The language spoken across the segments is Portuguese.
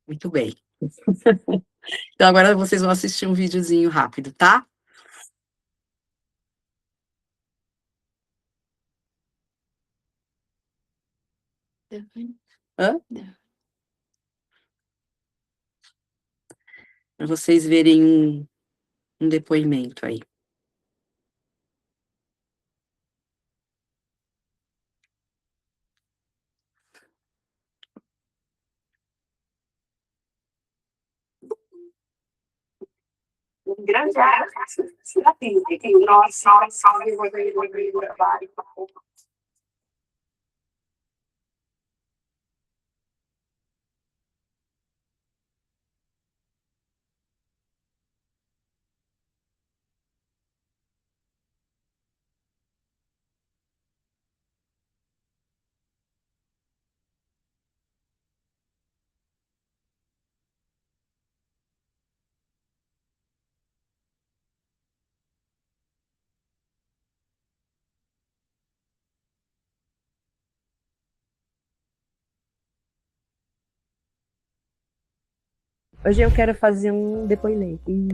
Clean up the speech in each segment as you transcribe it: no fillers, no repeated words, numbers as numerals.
Muito bem. Então agora vocês vão assistir um videozinho rápido, tá? Hã? Para vocês verem um depoimento aí. Um grande abraço da vida, que nós trabalho. Hoje eu quero fazer um depoimento e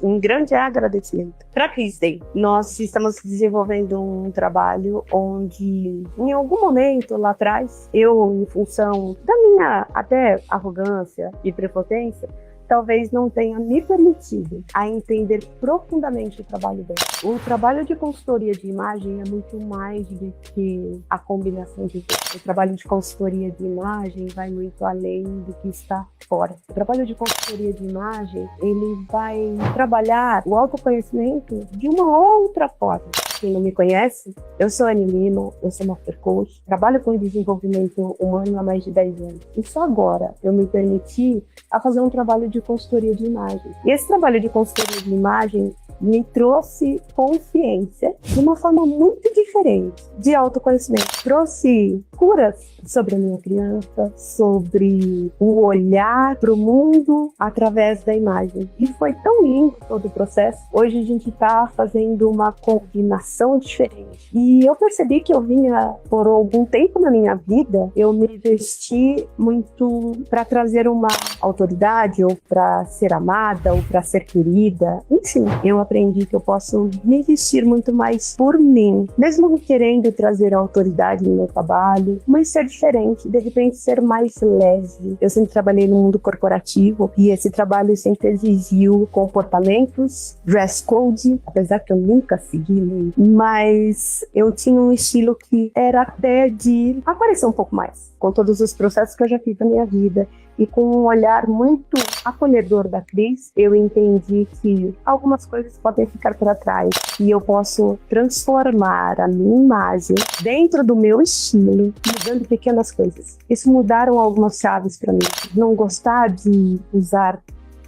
um grande agradecimento para a Cris Day. Nós estamos desenvolvendo um trabalho onde, em algum momento lá atrás, eu, em função da minha até arrogância e prepotência, talvez não tenha me permitido a entender profundamente o trabalho dela. O trabalho de consultoria de imagem é muito mais do que a combinação de tudo. O trabalho de consultoria de imagem vai muito além do que está fora. O trabalho de consultoria de imagem, ele vai trabalhar o autoconhecimento de uma outra forma. Quem não me conhece, eu sou Anny Lima, eu sou Master Coach, trabalho com desenvolvimento humano há mais de 10 anos. E só agora eu me permiti a fazer um trabalho de consultoria de imagem. E esse trabalho de consultoria de imagem me trouxe consciência de uma forma muito diferente de autoconhecimento. Trouxe curas sobre a minha criança, sobre o olhar para o mundo através da imagem. E foi tão lindo todo o processo. Hoje a gente está fazendo uma combinação diferente. E eu percebi que eu vinha, por algum tempo na minha vida, eu me investi muito para trazer uma autoridade, ou para ser amada, ou para ser querida. Enfim, eu aprendi que eu posso me vestir muito mais por mim, mesmo querendo trazer autoridade no meu trabalho, mas ser diferente, de repente ser mais leve. Eu sempre trabalhei no mundo corporativo e esse trabalho sempre exigiu comportamentos, dress code, apesar que eu nunca segui, mas eu tinha um estilo que era até de aparecer um pouco mais, com todos os processos que eu já fiz na minha vida. E com um olhar muito acolhedor da Cris, eu entendi que algumas coisas podem ficar para trás e eu posso transformar a minha imagem dentro do meu estilo, mudando pequenas coisas. Isso mudaram algumas chaves para mim. Não gostar de usar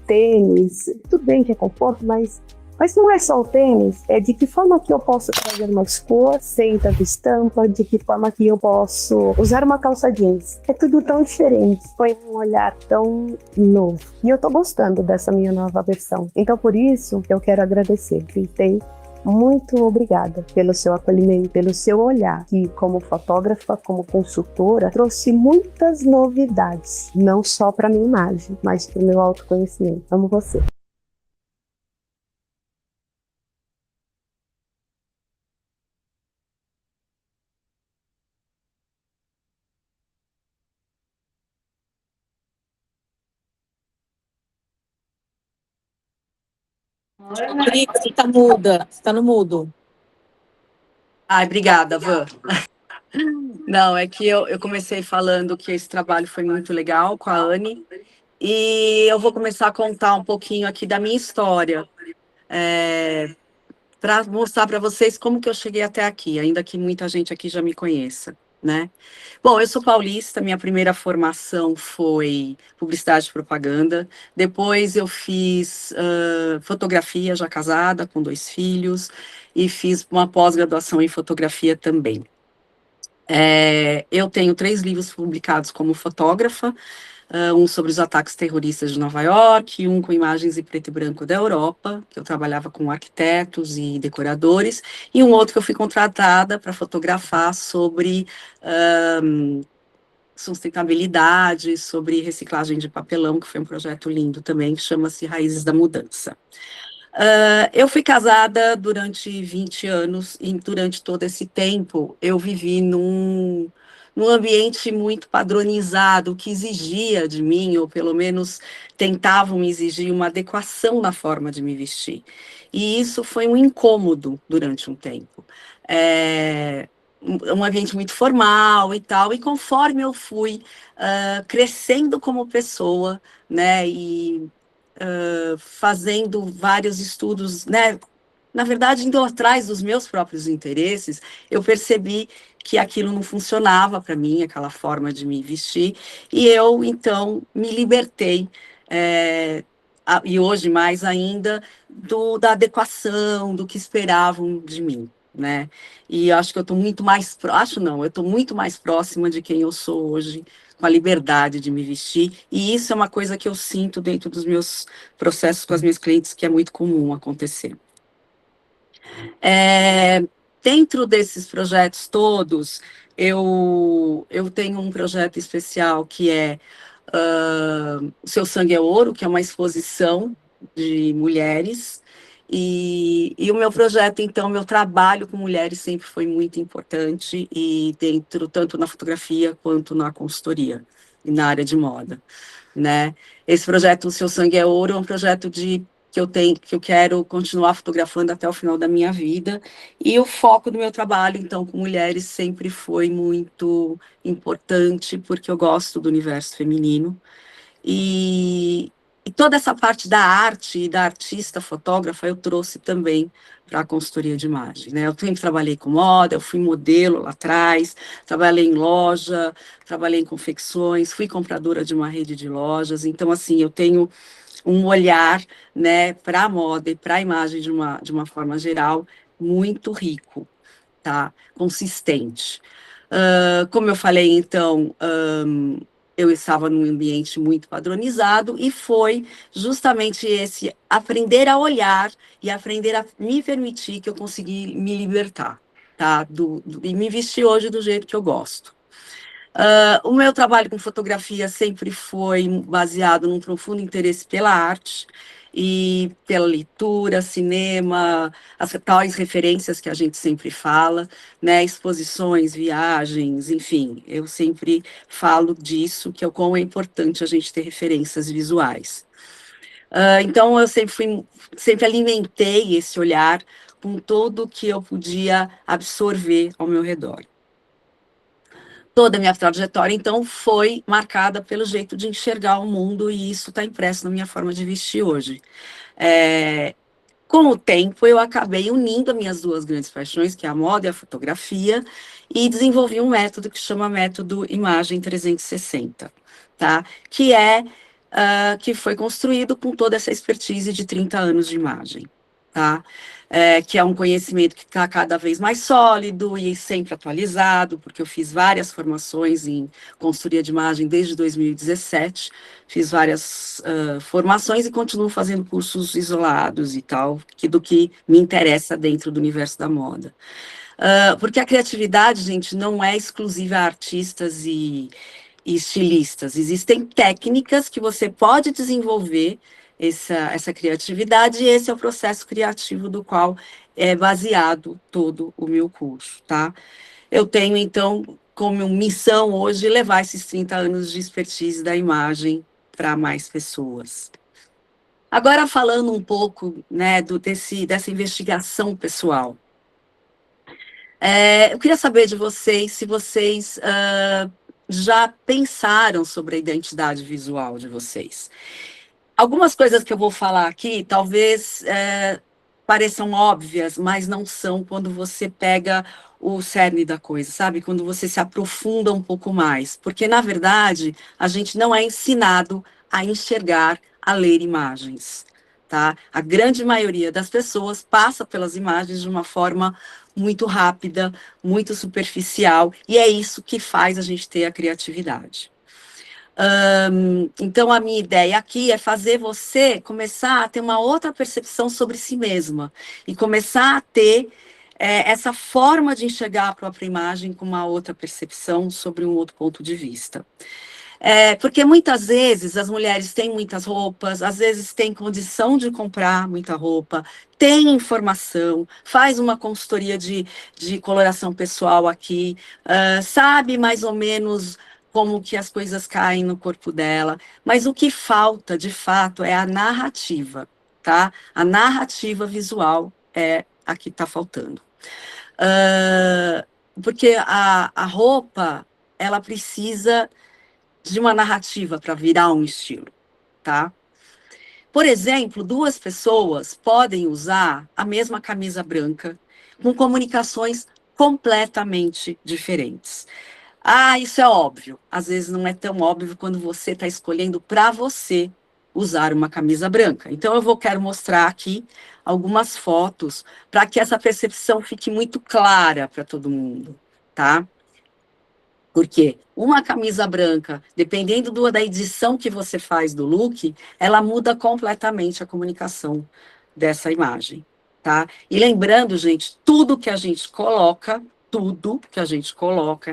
tênis, tudo bem que é conforto, mas não é só o tênis, é de que forma que eu posso trazer mais cor, sem tanta estampa, de que forma que eu posso usar uma calça jeans. É tudo tão diferente, foi um olhar tão novo. E eu tô gostando dessa minha nova versão. Então por isso eu quero agradecer, Cris. Muito obrigada pelo seu acolhimento, pelo seu olhar, que como fotógrafa, como consultora, trouxe muitas novidades, não só para minha imagem, mas para o meu autoconhecimento. Amo você. Cris, você tá muda, você tá no mudo. Ai, obrigada, Van. Não, é que eu comecei falando que esse trabalho foi muito legal com a Anny, e eu vou começar a contar um pouquinho aqui da minha história, para mostrar para vocês como que eu cheguei até aqui, ainda que muita gente aqui já me conheça, né? Bom, eu sou paulista, minha primeira formação foi publicidade e propaganda, depois eu fiz fotografia, já casada, com 2 filhos, e fiz uma pós-graduação em fotografia também. Eu tenho 3 livros publicados como fotógrafa, um sobre os ataques terroristas de Nova York, um com imagens em preto e branco da Europa, que eu trabalhava com arquitetos e decoradores, e um outro que eu fui contratada para fotografar sobre sustentabilidade, sobre reciclagem de papelão, que foi um projeto lindo também, que chama-se Raízes da Mudança. Eu fui casada durante 20 anos, e durante todo esse tempo eu vivi num ambiente muito padronizado, que exigia de mim, ou pelo menos tentavam exigir uma adequação na forma de me vestir. E isso foi um incômodo durante um tempo. Um ambiente muito formal e tal, e conforme eu fui crescendo como pessoa, né, e fazendo vários estudos, né, na verdade, indo atrás dos meus próprios interesses, eu percebi que aquilo não funcionava para mim, aquela forma de me vestir, e eu, então, me libertei, e hoje mais ainda, da adequação, do que esperavam de mim, né? E acho que eu estou muito mais, eu estou muito mais próxima de quem eu sou hoje, com a liberdade de me vestir, e isso é uma coisa que eu sinto dentro dos meus processos com as minhas clientes, que é muito comum acontecer. Dentro desses projetos todos, eu tenho um projeto especial que é O Seu Sangue é Ouro, que é uma exposição de mulheres, e o meu projeto, então, meu trabalho com mulheres sempre foi muito importante, e dentro, tanto na fotografia quanto na consultoria, e na área de moda, né? Esse projeto, O Seu Sangue é Ouro, é um projeto que eu quero continuar fotografando até o final da minha vida, e o foco do meu trabalho, então, com mulheres sempre foi muito importante, porque eu gosto do universo feminino, e toda essa parte da arte e da artista fotógrafa eu trouxe também para a consultoria de imagem, né? Eu sempre trabalhei com moda, eu fui modelo lá atrás, trabalhei em loja, trabalhei em confecções, fui compradora de uma rede de lojas, então, assim, eu tenho um olhar, né, para a moda e para a imagem de uma forma geral muito rico, tá? Consistente. Como eu falei, então, eu estava num ambiente muito padronizado e foi justamente esse aprender a olhar e aprender a me permitir que eu consegui me libertar, tá? E me vestir hoje do jeito que eu gosto. O meu trabalho com fotografia sempre foi baseado num profundo interesse pela arte e pela leitura, cinema, as tais referências que a gente sempre fala, né, exposições, viagens, enfim, eu sempre falo disso, que é o quão é importante a gente ter referências visuais. Então, eu sempre alimentei esse olhar com tudo o que eu podia absorver ao meu redor. Toda a minha trajetória, então, foi marcada pelo jeito de enxergar o mundo, e isso está impresso na minha forma de vestir hoje. Com o tempo, eu acabei unindo as minhas duas grandes paixões, que é a moda e a fotografia, e desenvolvi um método que chama Método Imagem 360, tá? Que foi construído com toda essa expertise de 30 anos de imagem, tá? Que é um conhecimento que está cada vez mais sólido e sempre atualizado, porque eu fiz várias formações em consultoria de imagem desde 2017, fiz várias formações e continuo fazendo cursos isolados e tal, do que me interessa dentro do universo da moda. Porque a criatividade, gente, não é exclusiva a artistas e estilistas. Existem técnicas que você pode desenvolver essa criatividade, e esse é o processo criativo do qual é baseado todo o meu curso, tá? Eu tenho, então, como missão hoje levar esses 30 anos de expertise da imagem para mais pessoas. Agora, falando um pouco, né, dessa investigação pessoal. Eu queria saber de vocês se vocês já pensaram sobre a identidade visual de vocês. Algumas coisas que eu vou falar aqui, talvez pareçam óbvias, mas não são quando você pega o cerne da coisa, sabe? Quando você se aprofunda um pouco mais. Porque, na verdade, a gente não é ensinado a enxergar, a ler imagens, tá? A grande maioria das pessoas passa pelas imagens de uma forma muito rápida, muito superficial, e é isso que faz a gente ter a criatividade. Então, a minha ideia aqui é fazer você começar a ter uma outra percepção sobre si mesma e começar a ter essa forma de enxergar a própria imagem com uma outra percepção sobre um outro ponto de vista. Porque muitas vezes as mulheres têm muitas roupas, às vezes têm condição de comprar muita roupa, tem informação, faz uma consultoria de coloração pessoal aqui, sabe mais ou menos como que as coisas caem no corpo dela, mas o que falta, de fato, é a narrativa, tá? A narrativa visual é a que está faltando. Porque a roupa, ela precisa de uma narrativa para virar um estilo, tá? Por exemplo, duas pessoas podem usar a mesma camisa branca com comunicações completamente diferentes. Isso é óbvio. Às vezes não é tão óbvio quando você está escolhendo para você usar uma camisa branca. Então, quero mostrar aqui algumas fotos para que essa percepção fique muito clara para todo mundo, tá? Porque uma camisa branca, dependendo da edição que você faz do look, ela muda completamente a comunicação dessa imagem, tá? E lembrando, gente, tudo que a gente coloca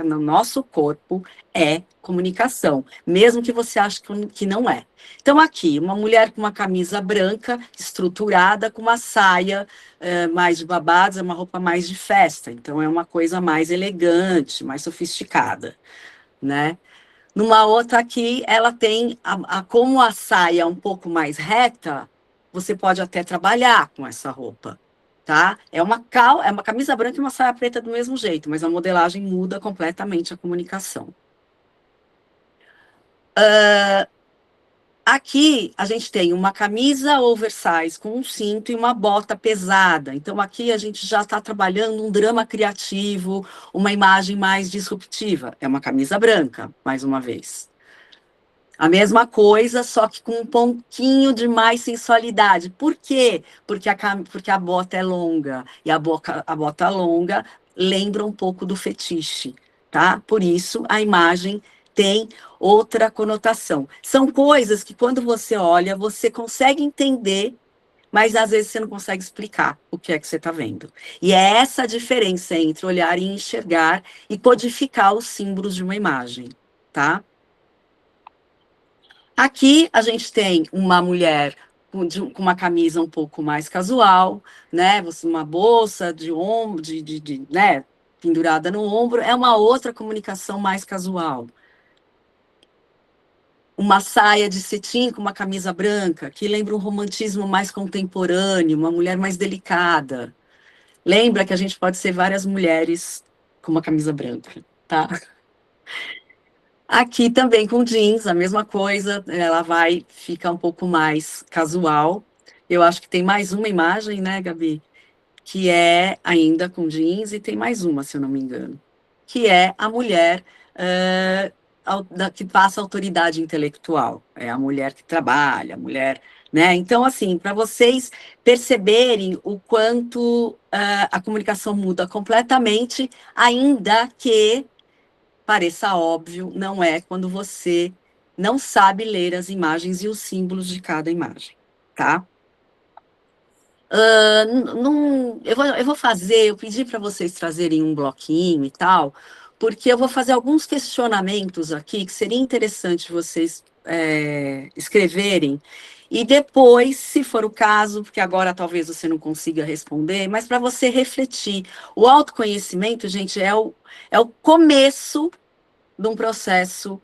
no nosso corpo é comunicação, mesmo que você ache que não é. Então, aqui, uma mulher com uma camisa branca, estruturada, com uma saia mais de babados, é uma roupa mais de festa, então é uma coisa mais elegante, mais sofisticada, né? Numa outra aqui, ela tem, como a saia é um pouco mais reta, você pode até trabalhar com essa roupa, tá? É uma camisa branca e uma saia preta do mesmo jeito, mas a modelagem muda completamente a comunicação. Aqui, a gente tem uma camisa oversize com um cinto e uma bota pesada. Então, aqui a gente já está trabalhando um drama criativo, uma imagem mais disruptiva. É uma camisa branca, mais uma vez. A mesma coisa, só que com um pouquinho de mais sensualidade. Por quê? Porque a bota é longa. E a bota longa lembra um pouco do fetiche, tá? Por isso, a imagem tem outra conotação. São coisas que, quando você olha, você consegue entender, mas às vezes você não consegue explicar o que é que você está vendo. E é essa a diferença entre olhar e enxergar e codificar os símbolos de uma imagem, tá? Aqui a gente tem uma mulher com uma camisa um pouco mais casual, né? Uma bolsa de ombro, né? Pendurada no ombro, é uma outra comunicação mais casual. Uma saia de cetim com uma camisa branca, que lembra um romantismo mais contemporâneo, uma mulher mais delicada. Lembra que a gente pode ser várias mulheres com uma camisa branca, tá? Aqui também com jeans, a mesma coisa, ela fica um pouco mais casual. Eu acho que tem mais uma imagem, né, Gabi? Que é ainda com jeans, e tem mais uma, se eu não me engano, que é a mulher que passa autoridade intelectual. É a mulher que trabalha, a mulher, né? Então, assim, para vocês perceberem o quanto a comunicação muda completamente, ainda que pareça óbvio, não é quando você não sabe ler as imagens e os símbolos de cada imagem, tá? Eu pedi para vocês trazerem um bloquinho e tal, porque eu vou fazer alguns questionamentos aqui que seria interessante vocês escreverem, e depois, se for o caso, porque agora talvez você não consiga responder, mas para você refletir. O autoconhecimento, gente, é o começo de um processo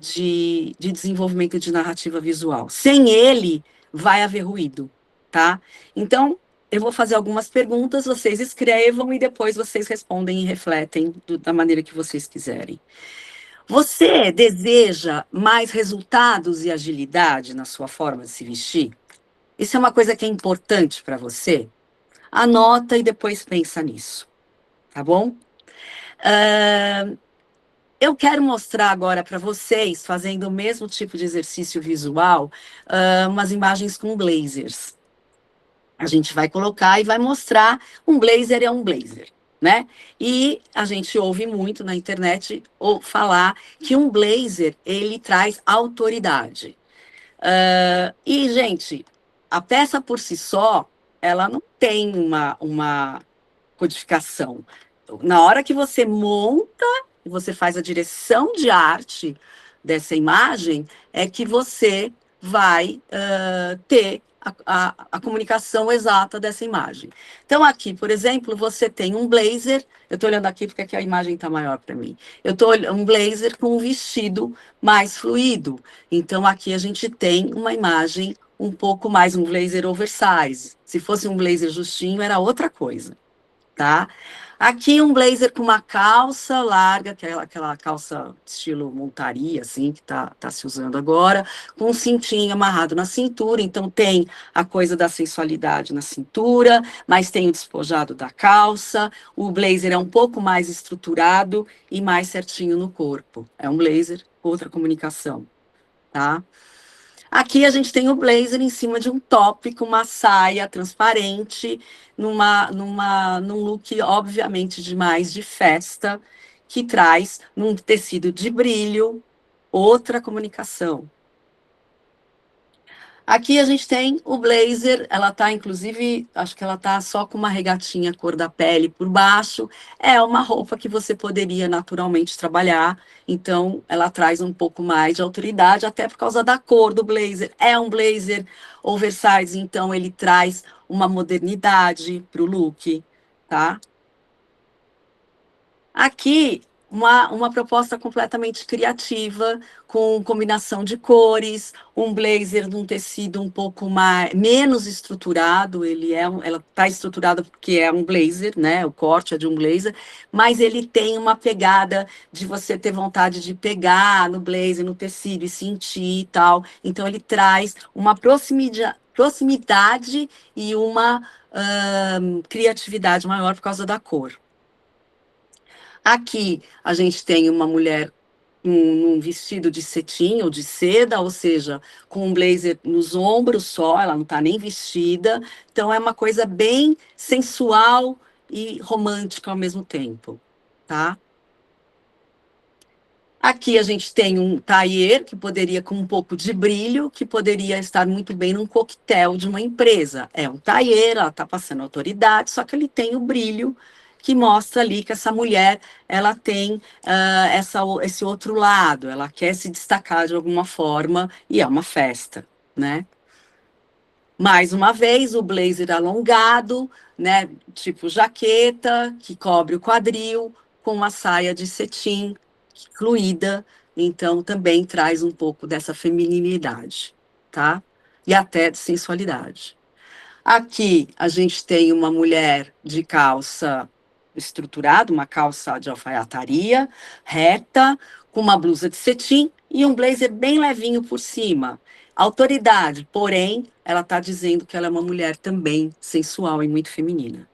de desenvolvimento de narrativa visual. Sem ele, vai haver ruído, tá? Então, eu vou fazer algumas perguntas, vocês escrevam e depois vocês respondem e refletem da maneira que vocês quiserem. Você deseja mais resultados e agilidade na sua forma de se vestir? Isso é uma coisa que é importante para você? Anota e depois pensa nisso, tá bom? Eu quero mostrar agora para vocês, fazendo o mesmo tipo de exercício visual, umas imagens com blazers. A gente vai colocar e vai mostrar, um blazer é um blazer, né? E a gente ouve muito na internet ou falar que um blazer, ele traz autoridade. E, gente, a peça por si só, ela não tem uma codificação. Na hora que você monta, você faz a direção de arte dessa imagem, é que você vai ter a comunicação exata dessa imagem. Então, aqui, por exemplo, você tem um blazer. Eu estou olhando aqui porque aqui a imagem está maior para mim. Eu estou olhando um blazer com um vestido mais fluido. Então, aqui a gente tem uma imagem um pouco mais um blazer oversize. Se fosse um blazer justinho, era outra coisa, tá? Aqui um blazer com uma calça larga, que é aquela calça estilo montaria, assim, que tá se usando agora, com um cintinho amarrado na cintura. Então tem a coisa da sensualidade na cintura, mas tem o despojado da calça. O blazer é um pouco mais estruturado e mais certinho no corpo. É um blazer, outra comunicação, tá? Aqui a gente tem o blazer em cima de um top com uma saia transparente, num look, obviamente, de mais de festa, que traz num tecido de brilho outra comunicação. Aqui a gente tem o blazer, ela tá, inclusive, acho que ela tá só com uma regatinha cor da pele por baixo. É uma roupa que você poderia naturalmente trabalhar, então ela traz um pouco mais de autoridade, até por causa da cor do blazer. É um blazer oversize, então ele traz uma modernidade para o look, tá? Aqui, uma proposta completamente criativa, com combinação de cores, um blazer num tecido um pouco menos estruturado, ela está estruturada porque é um blazer, né? O corte é de um blazer, mas ele tem uma pegada de você ter vontade de pegar no blazer, no tecido e sentir e tal. Então, ele traz uma proximidade e uma criatividade maior por causa da cor. Aqui a gente tem uma mulher num vestido de cetim ou de seda, ou seja, com um blazer nos ombros só, ela não está nem vestida. Então é uma coisa bem sensual e romântica ao mesmo tempo, tá? Aqui a gente tem um tailleur que poderia, com um pouco de brilho, que poderia estar muito bem num coquetel de uma empresa. É um tailleur, ela está passando autoridade, só que ele tem o brilho que mostra ali que essa mulher ela tem esse outro lado, ela quer se destacar de alguma forma e é uma festa, né? Mais uma vez, o blazer alongado, né? Tipo jaqueta, que cobre o quadril, com uma saia de cetim fluida, então também traz um pouco dessa feminilidade, tá? E até de sensualidade. Aqui a gente tem uma mulher de calça estruturada, uma calça de alfaiataria, reta, com uma blusa de cetim e um blazer bem levinho por cima. Autoridade, porém, ela está dizendo que ela é uma mulher também sensual e muito feminina.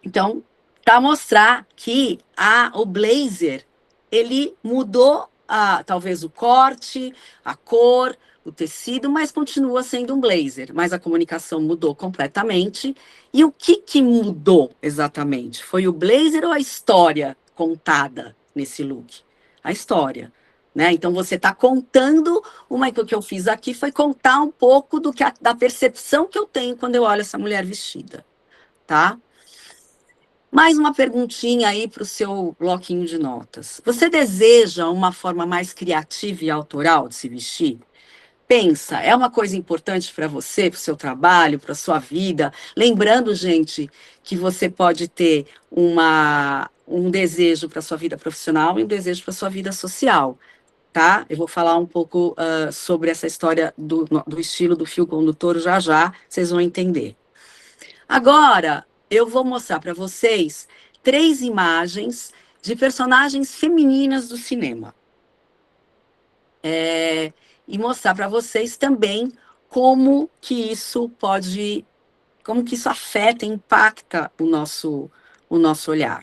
Então, para mostrar que o blazer, ele mudou talvez o corte, a cor, o tecido, mas continua sendo um blazer. Mas a comunicação mudou completamente. E o que mudou exatamente? Foi o blazer ou a história contada nesse look? A história. Né? Então, você está contando, o que eu fiz aqui foi contar um pouco da percepção que eu tenho quando eu olho essa mulher vestida. Tá? Mais uma perguntinha aí para o seu bloquinho de notas. Você deseja uma forma mais criativa e autoral de se vestir? Pensa, é uma coisa importante para você, para o seu trabalho, para a sua vida? Lembrando, gente, que você pode ter um desejo para a sua vida profissional e um desejo para a sua vida social, tá? Eu vou falar um pouco sobre essa história do estilo do fio condutor já já, vocês vão entender. Agora, eu vou mostrar para vocês 3 imagens de personagens femininas do cinema. E mostrar para vocês também como que isso afeta, impacta o nosso olhar.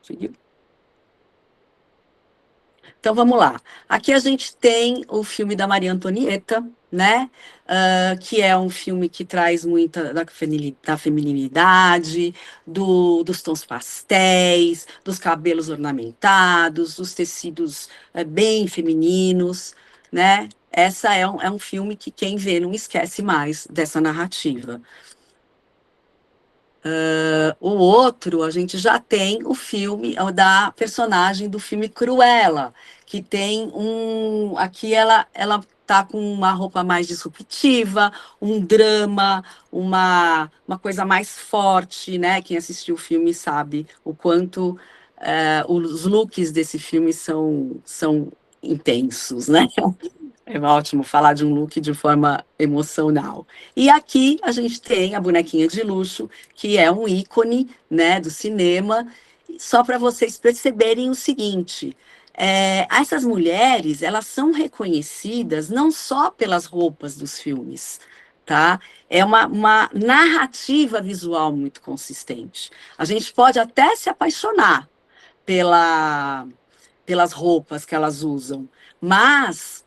Seguiu? Então, vamos lá. Aqui a gente tem o filme da Maria Antonieta, né? Que é um filme que traz muita da feminilidade, dos tons pastéis, dos cabelos ornamentados, dos tecidos bem femininos, né? Essa é um filme que quem vê não esquece mais dessa narrativa. O outro, a gente já tem o filme da personagem do filme Cruella, que tem um. Aqui ela tá com uma roupa mais disruptiva, um drama, uma coisa mais forte, né? Quem assistiu o filme sabe o quanto os looks desse filme são intensos, né? É ótimo falar de um look de forma emocional. E aqui a gente tem a bonequinha de luxo, que é um ícone, né, do cinema, só para vocês perceberem o seguinte: essas mulheres, elas são reconhecidas não só pelas roupas dos filmes, tá? É uma narrativa visual muito consistente. A gente pode até se apaixonar pelas roupas que elas usam, mas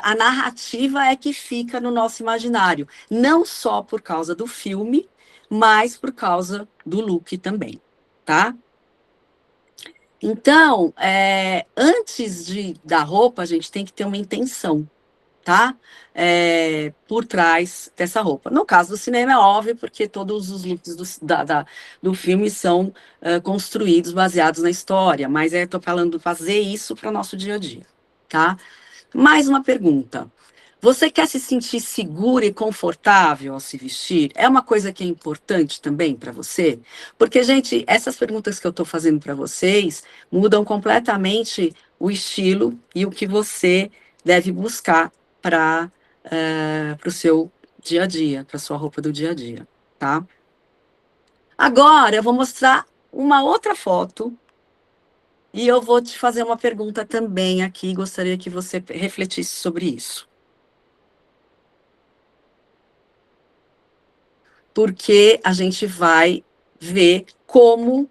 a narrativa é que fica no nosso imaginário, não só por causa do filme, mas por causa do look também, tá? Então, antes da roupa, a gente tem que ter uma intenção, tá? Por trás dessa roupa. No caso do cinema, é óbvio, porque todos os looks do filme são construídos baseados na história, mas estou falando fazer isso para o nosso dia a dia, tá? Mais uma pergunta. Você quer se sentir segura e confortável ao se vestir? É uma coisa que é importante também para você? Porque, gente, essas perguntas que eu estou fazendo para vocês mudam completamente o estilo e o que você deve buscar para o seu dia a dia, para a sua roupa do dia a dia, tá? Agora, eu vou mostrar uma outra foto e eu vou te fazer uma pergunta também aqui, gostaria que você refletisse sobre isso. Porque a gente vai ver como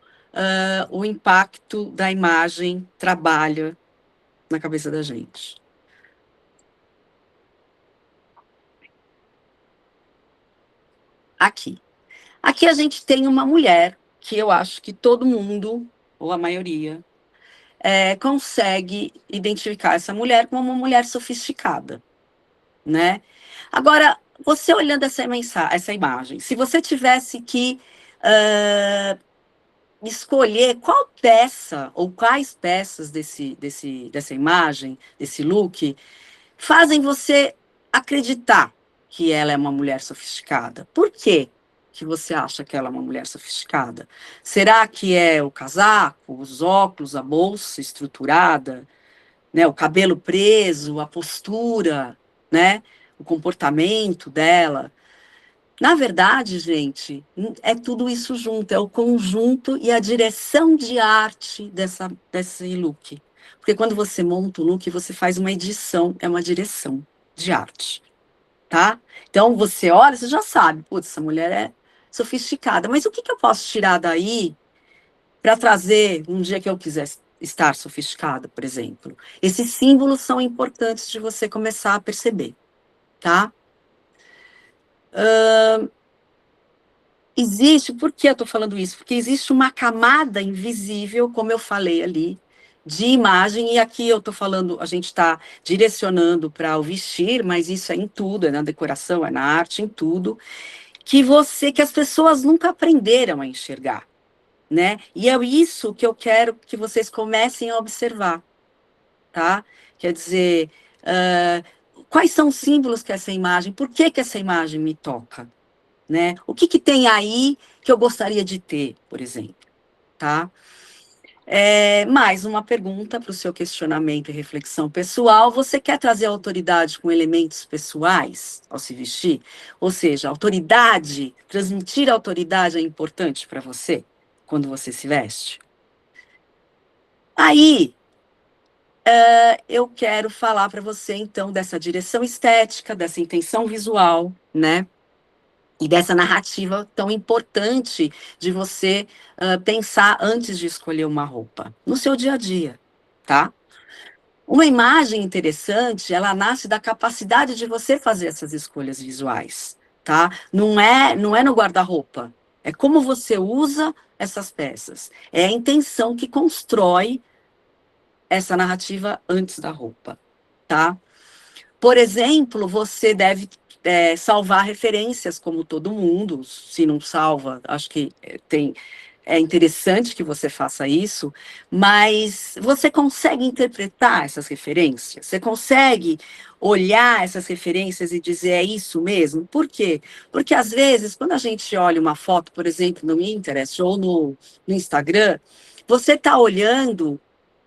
o impacto da imagem trabalha na cabeça da gente. Aqui. Aqui a gente tem uma mulher que eu acho que todo mundo, ou a maioria, consegue identificar essa mulher como uma mulher sofisticada, né? Agora, você olhando essa imagem, se você tivesse que escolher qual peça ou quais peças dessa imagem, desse look, fazem você acreditar que ela é uma mulher sofisticada. Por quê que você acha que ela é uma mulher sofisticada? Será que é o casaco, os óculos, a bolsa estruturada, né, o cabelo preso, a postura, né, o comportamento dela? Na verdade, gente, é tudo isso junto, é o conjunto e a direção de arte desse look. Porque quando você monta o look, você faz uma edição, é uma direção de arte, tá? Então, você olha, você já sabe, putz, essa mulher é sofisticada, mas o que eu posso tirar daí para trazer um dia que eu quiser estar sofisticada, por exemplo? Esses símbolos são importantes de você começar a perceber, tá? Por que eu estou falando isso? Porque existe uma camada invisível, como eu falei ali, de imagem, e aqui eu estou falando, a gente está direcionando para o vestir, mas isso é em tudo, é na decoração, é na arte, em tudo, que as pessoas nunca aprenderam a enxergar, né? E é isso que eu quero que vocês comecem a observar, tá? Quer dizer, quais são os símbolos que essa imagem, por que essa imagem me toca? Né? O que tem aí que eu gostaria de ter, por exemplo, tá? Mais uma pergunta para o seu questionamento e reflexão pessoal. Você quer trazer autoridade com elementos pessoais ao se vestir? Ou seja, autoridade, transmitir autoridade é importante para você quando você se veste? Aí, eu quero falar para você, então, dessa direção estética, dessa intenção visual, né? E dessa narrativa tão importante de você pensar antes de escolher uma roupa, no seu dia a dia, tá? Uma imagem interessante, ela nasce da capacidade de você fazer essas escolhas visuais, tá? Não é no guarda-roupa, é como você usa essas peças. É a intenção que constrói essa narrativa antes da roupa, tá? Por exemplo, você deve salvar referências, como todo mundo. Se não salva, acho que é interessante que você faça isso, mas você consegue interpretar essas referências? Você consegue olhar essas referências e dizer é isso mesmo? Por quê? Porque às vezes, quando a gente olha uma foto, por exemplo, no Pinterest ou no Instagram, você está olhando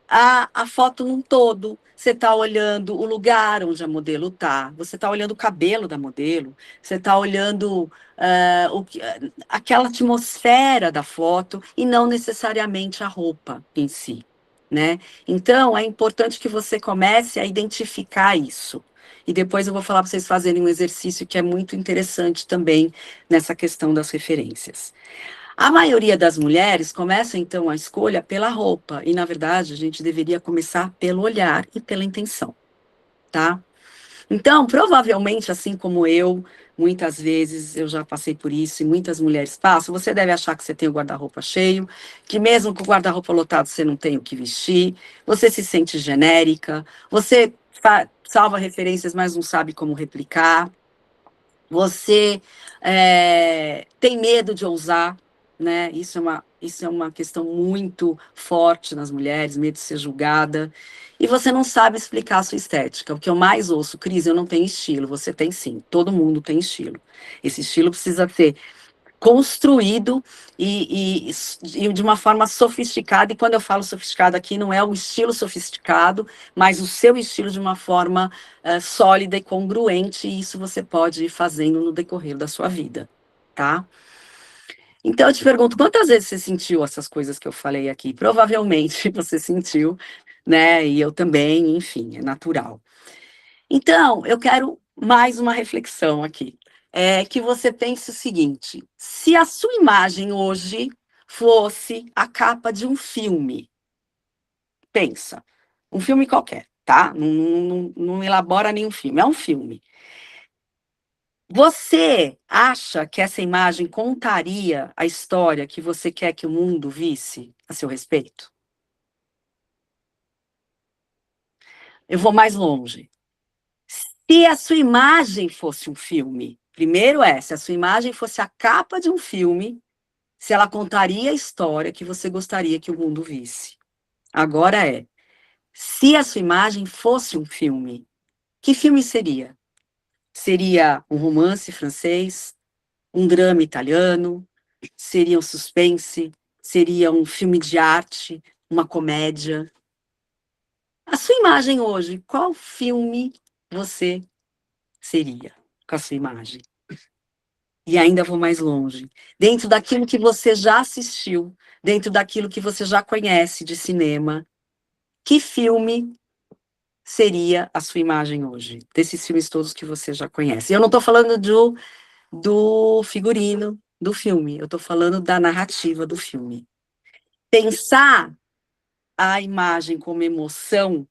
a foto num todo. Você está olhando o lugar onde a modelo está, você está olhando o cabelo da modelo, você está olhando aquela atmosfera da foto e não necessariamente a roupa em si, né? Então, é importante que você comece a identificar isso. E depois eu vou falar para vocês fazerem um exercício que é muito interessante também nessa questão das referências. A maioria das mulheres começa, então, a escolha pela roupa, e, na verdade, a gente deveria começar pelo olhar e pela intenção, tá? Então, provavelmente, assim como eu, muitas vezes eu já passei por isso, e muitas mulheres passam, você deve achar que você tem o guarda-roupa cheio, que mesmo com o guarda-roupa lotado você não tem o que vestir, você se sente genérica, você salva referências, mas não sabe como replicar, você tem medo de ousar, né? Isso é uma questão muito forte nas mulheres, medo de ser julgada. E você não sabe explicar a sua estética. O que eu mais ouço, Cris, eu não tenho estilo. Você tem sim, todo mundo tem estilo. Esse estilo precisa ser construído e de uma forma sofisticada, e quando eu falo sofisticado aqui, não é o estilo sofisticado, mas o seu estilo de uma forma sólida e congruente, e isso você pode ir fazendo no decorrer da sua vida, tá? Então, eu te pergunto, quantas vezes você sentiu essas coisas que eu falei aqui? Provavelmente você sentiu, né? E eu também, enfim, é natural. Então, eu quero mais uma reflexão aqui. É que você pense o seguinte: se a sua imagem hoje fosse a capa de um filme, pensa, um filme qualquer, tá? Não elabora nenhum filme, é um filme. Você acha que essa imagem contaria a história que você quer que o mundo visse a seu respeito? Eu vou mais longe. Se a sua imagem fosse um filme, primeiro se a sua imagem fosse a capa de um filme, se ela contaria a história que você gostaria que o mundo visse. Agora se a sua imagem fosse um filme, que filme seria? Seria um romance francês, um drama italiano, seria um suspense, seria um filme de arte, uma comédia? A sua imagem hoje, qual filme você seria com a sua imagem? E ainda vou mais longe. Dentro daquilo que você já assistiu, dentro daquilo que você já conhece de cinema, que filme seria a sua imagem hoje? Desses filmes todos que você já conhece. Eu não estou falando do figurino do filme, eu estou falando da narrativa do filme. Pensar a imagem como emoção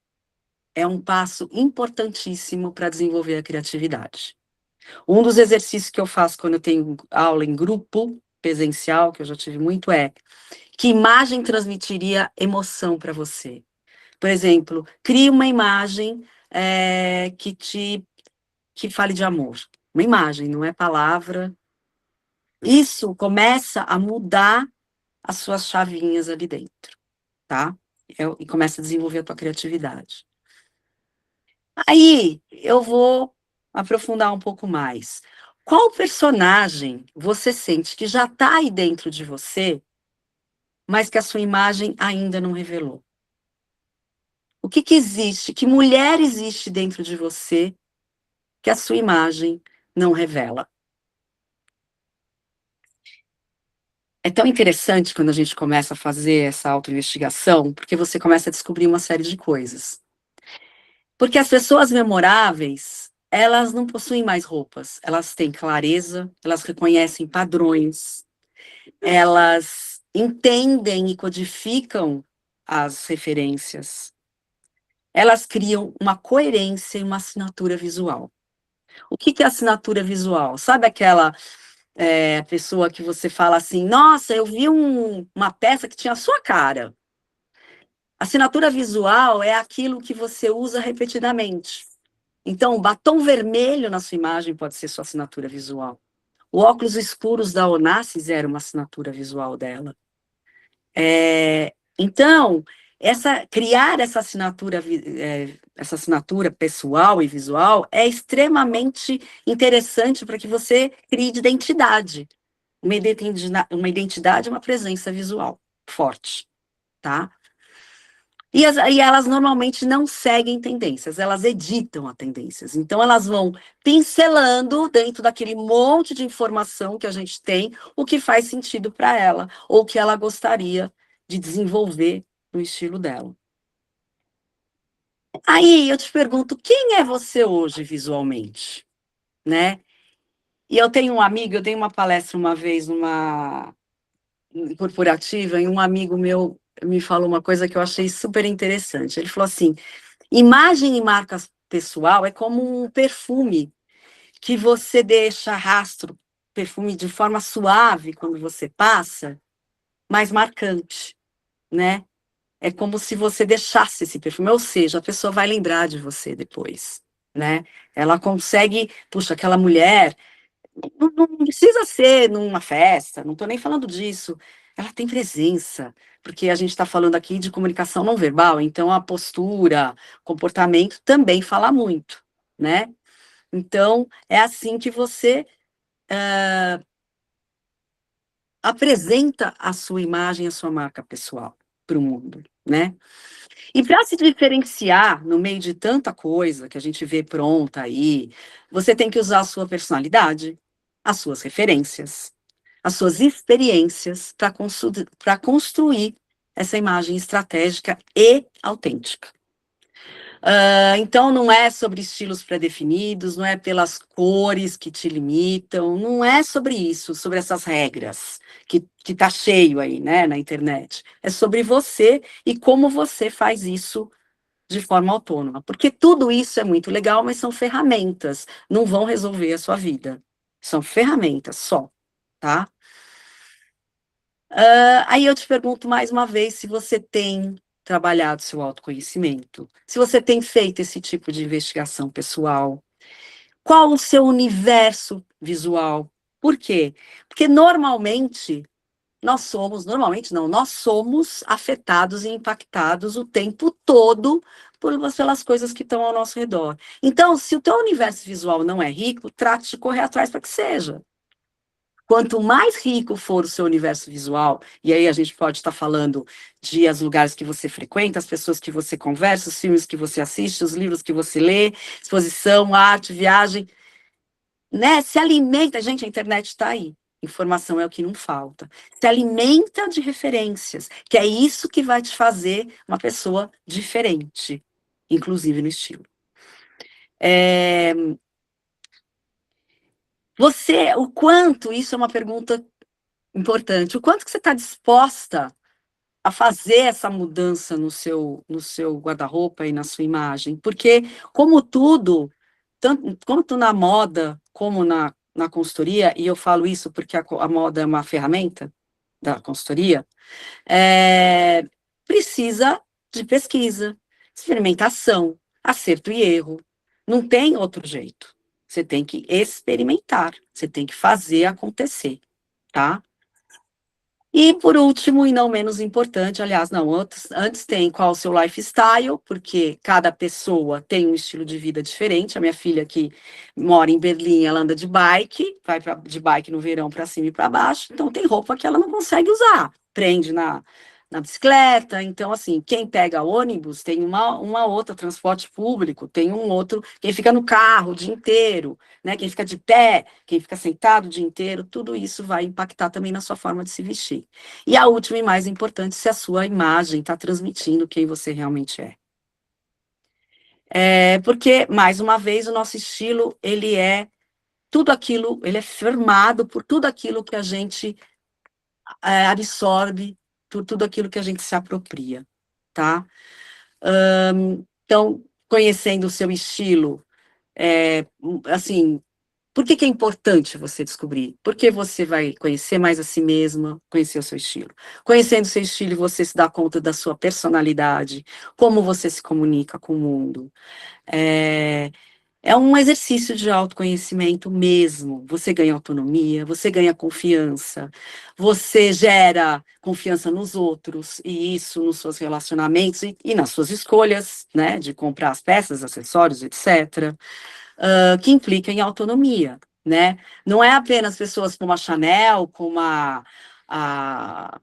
é um passo importantíssimo para desenvolver a criatividade. Um dos exercícios que eu faço quando eu tenho aula em grupo, presencial, que eu já tive muito, que imagem transmitiria emoção para você? Por exemplo, crie uma imagem que fale de amor. Uma imagem, não é palavra. Isso começa a mudar as suas chavinhas ali dentro, tá? E começa a desenvolver a tua criatividade. Aí, eu vou aprofundar um pouco mais. Qual personagem você sente que já está aí dentro de você, mas que a sua imagem ainda não revelou? O que existe? Que mulher existe dentro de você que a sua imagem não revela? É tão interessante quando a gente começa a fazer essa autoinvestigação, porque você começa a descobrir uma série de coisas. Porque as pessoas memoráveis, elas não possuem mais roupas, elas têm clareza, elas reconhecem padrões, elas entendem e codificam as referências. elas criam uma coerência e uma assinatura visual. O que é assinatura visual? Sabe aquela pessoa que você fala assim, nossa, eu vi uma peça que tinha a sua cara. Assinatura visual é aquilo que você usa repetidamente. Então, o batom vermelho na sua imagem pode ser sua assinatura visual. O óculos escuros da Onassis era uma assinatura visual dela. Então, criar essa assinatura pessoal e visual é extremamente interessante para que você crie identidade. Uma identidade é uma presença visual forte, tá? E elas normalmente não seguem tendências, elas editam as tendências. Então, elas vão pincelando dentro daquele monte de informação que a gente tem, o que faz sentido para ela, ou o que ela gostaria de desenvolver no estilo dela. Aí, eu te pergunto, quem é você hoje visualmente? Né? E eu tenho um amigo, eu dei uma palestra uma vez numa corporativa, e um amigo meu me falou uma coisa que eu achei super interessante. Ele falou assim, imagem e marca pessoal é como um perfume que você deixa rastro, perfume de forma suave quando você passa, mas marcante, né? É como se você deixasse esse perfume, ou seja, a pessoa vai lembrar de você depois, né? Ela consegue, puxa, aquela mulher, não precisa ser numa festa, não estou nem falando disso, ela tem presença, porque a gente está falando aqui de comunicação não verbal, então a postura, comportamento também fala muito, né? Então, é assim que você apresenta a sua imagem, a sua marca pessoal para o mundo, né? E para se diferenciar no meio de tanta coisa que a gente vê pronta aí, você tem que usar a sua personalidade, as suas referências, as suas experiências para construir essa imagem estratégica e autêntica. Então, não é sobre estilos pré-definidos, não é pelas cores que te limitam, não é sobre isso, sobre essas regras que está cheio aí, né, na internet. É sobre você e como você faz isso de forma autônoma. Porque tudo isso é muito legal, mas são ferramentas, não vão resolver a sua vida. São ferramentas só, tá? Aí eu te pergunto mais uma vez se você tem trabalhado seu autoconhecimento, se você tem feito esse tipo de investigação pessoal, qual o seu universo visual? Por quê? Porque normalmente não, nós somos afetados e impactados o tempo todo pelas coisas que estão ao nosso redor. Então, se o teu universo visual não é rico, trate de correr atrás para que seja. Quanto mais rico for o seu universo visual, e aí a gente pode estar falando de os lugares que você frequenta, as pessoas que você conversa, os filmes que você assiste, os livros que você lê, exposição, arte, viagem, né? Se alimenta, gente, a internet está aí. Informação é o que não falta. Se alimenta de referências, que é isso que vai te fazer uma pessoa diferente, inclusive no estilo. O quanto, isso é uma pergunta importante, o quanto que você está disposta a fazer essa mudança no seu guarda-roupa e na sua imagem, porque como tudo, tanto na moda como na consultoria, e eu falo isso porque a moda é uma ferramenta da consultoria, precisa de pesquisa, experimentação, acerto e erro. Não tem outro jeito. Você tem que experimentar, você tem que fazer acontecer, tá? E, por último, e não menos importante, aliás, não, antes tem qual o seu lifestyle, porque cada pessoa tem um estilo de vida diferente. A minha filha, que mora em Berlim, ela anda de bike, vai de bike no verão para cima e para baixo, então tem roupa que ela não consegue usar, prende na bicicleta. Então, assim, quem pega ônibus tem uma outra, transporte público, tem um outro, quem fica no carro o dia inteiro, né? Quem fica de pé, quem fica sentado o dia inteiro, tudo isso vai impactar também na sua forma de se vestir. E a última e mais importante, se a sua imagem está transmitindo quem você realmente é. Porque, mais uma vez, o nosso estilo, ele é tudo aquilo, ele é formado por tudo aquilo que a gente absorve, por tudo aquilo que a gente se apropria, tá? Então, conhecendo o seu estilo, assim, por que é importante você descobrir? Porque você vai conhecer mais a si mesma, conhecer o seu estilo. Conhecendo o seu estilo, você se dá conta da sua personalidade, como você se comunica com o mundo. É um exercício de autoconhecimento mesmo. Você ganha autonomia, você ganha confiança, você gera confiança nos outros, e isso nos seus relacionamentos e nas suas escolhas, né, de comprar as peças, acessórios, etc., que implica em autonomia, né? Não é apenas pessoas como a Chanel, como a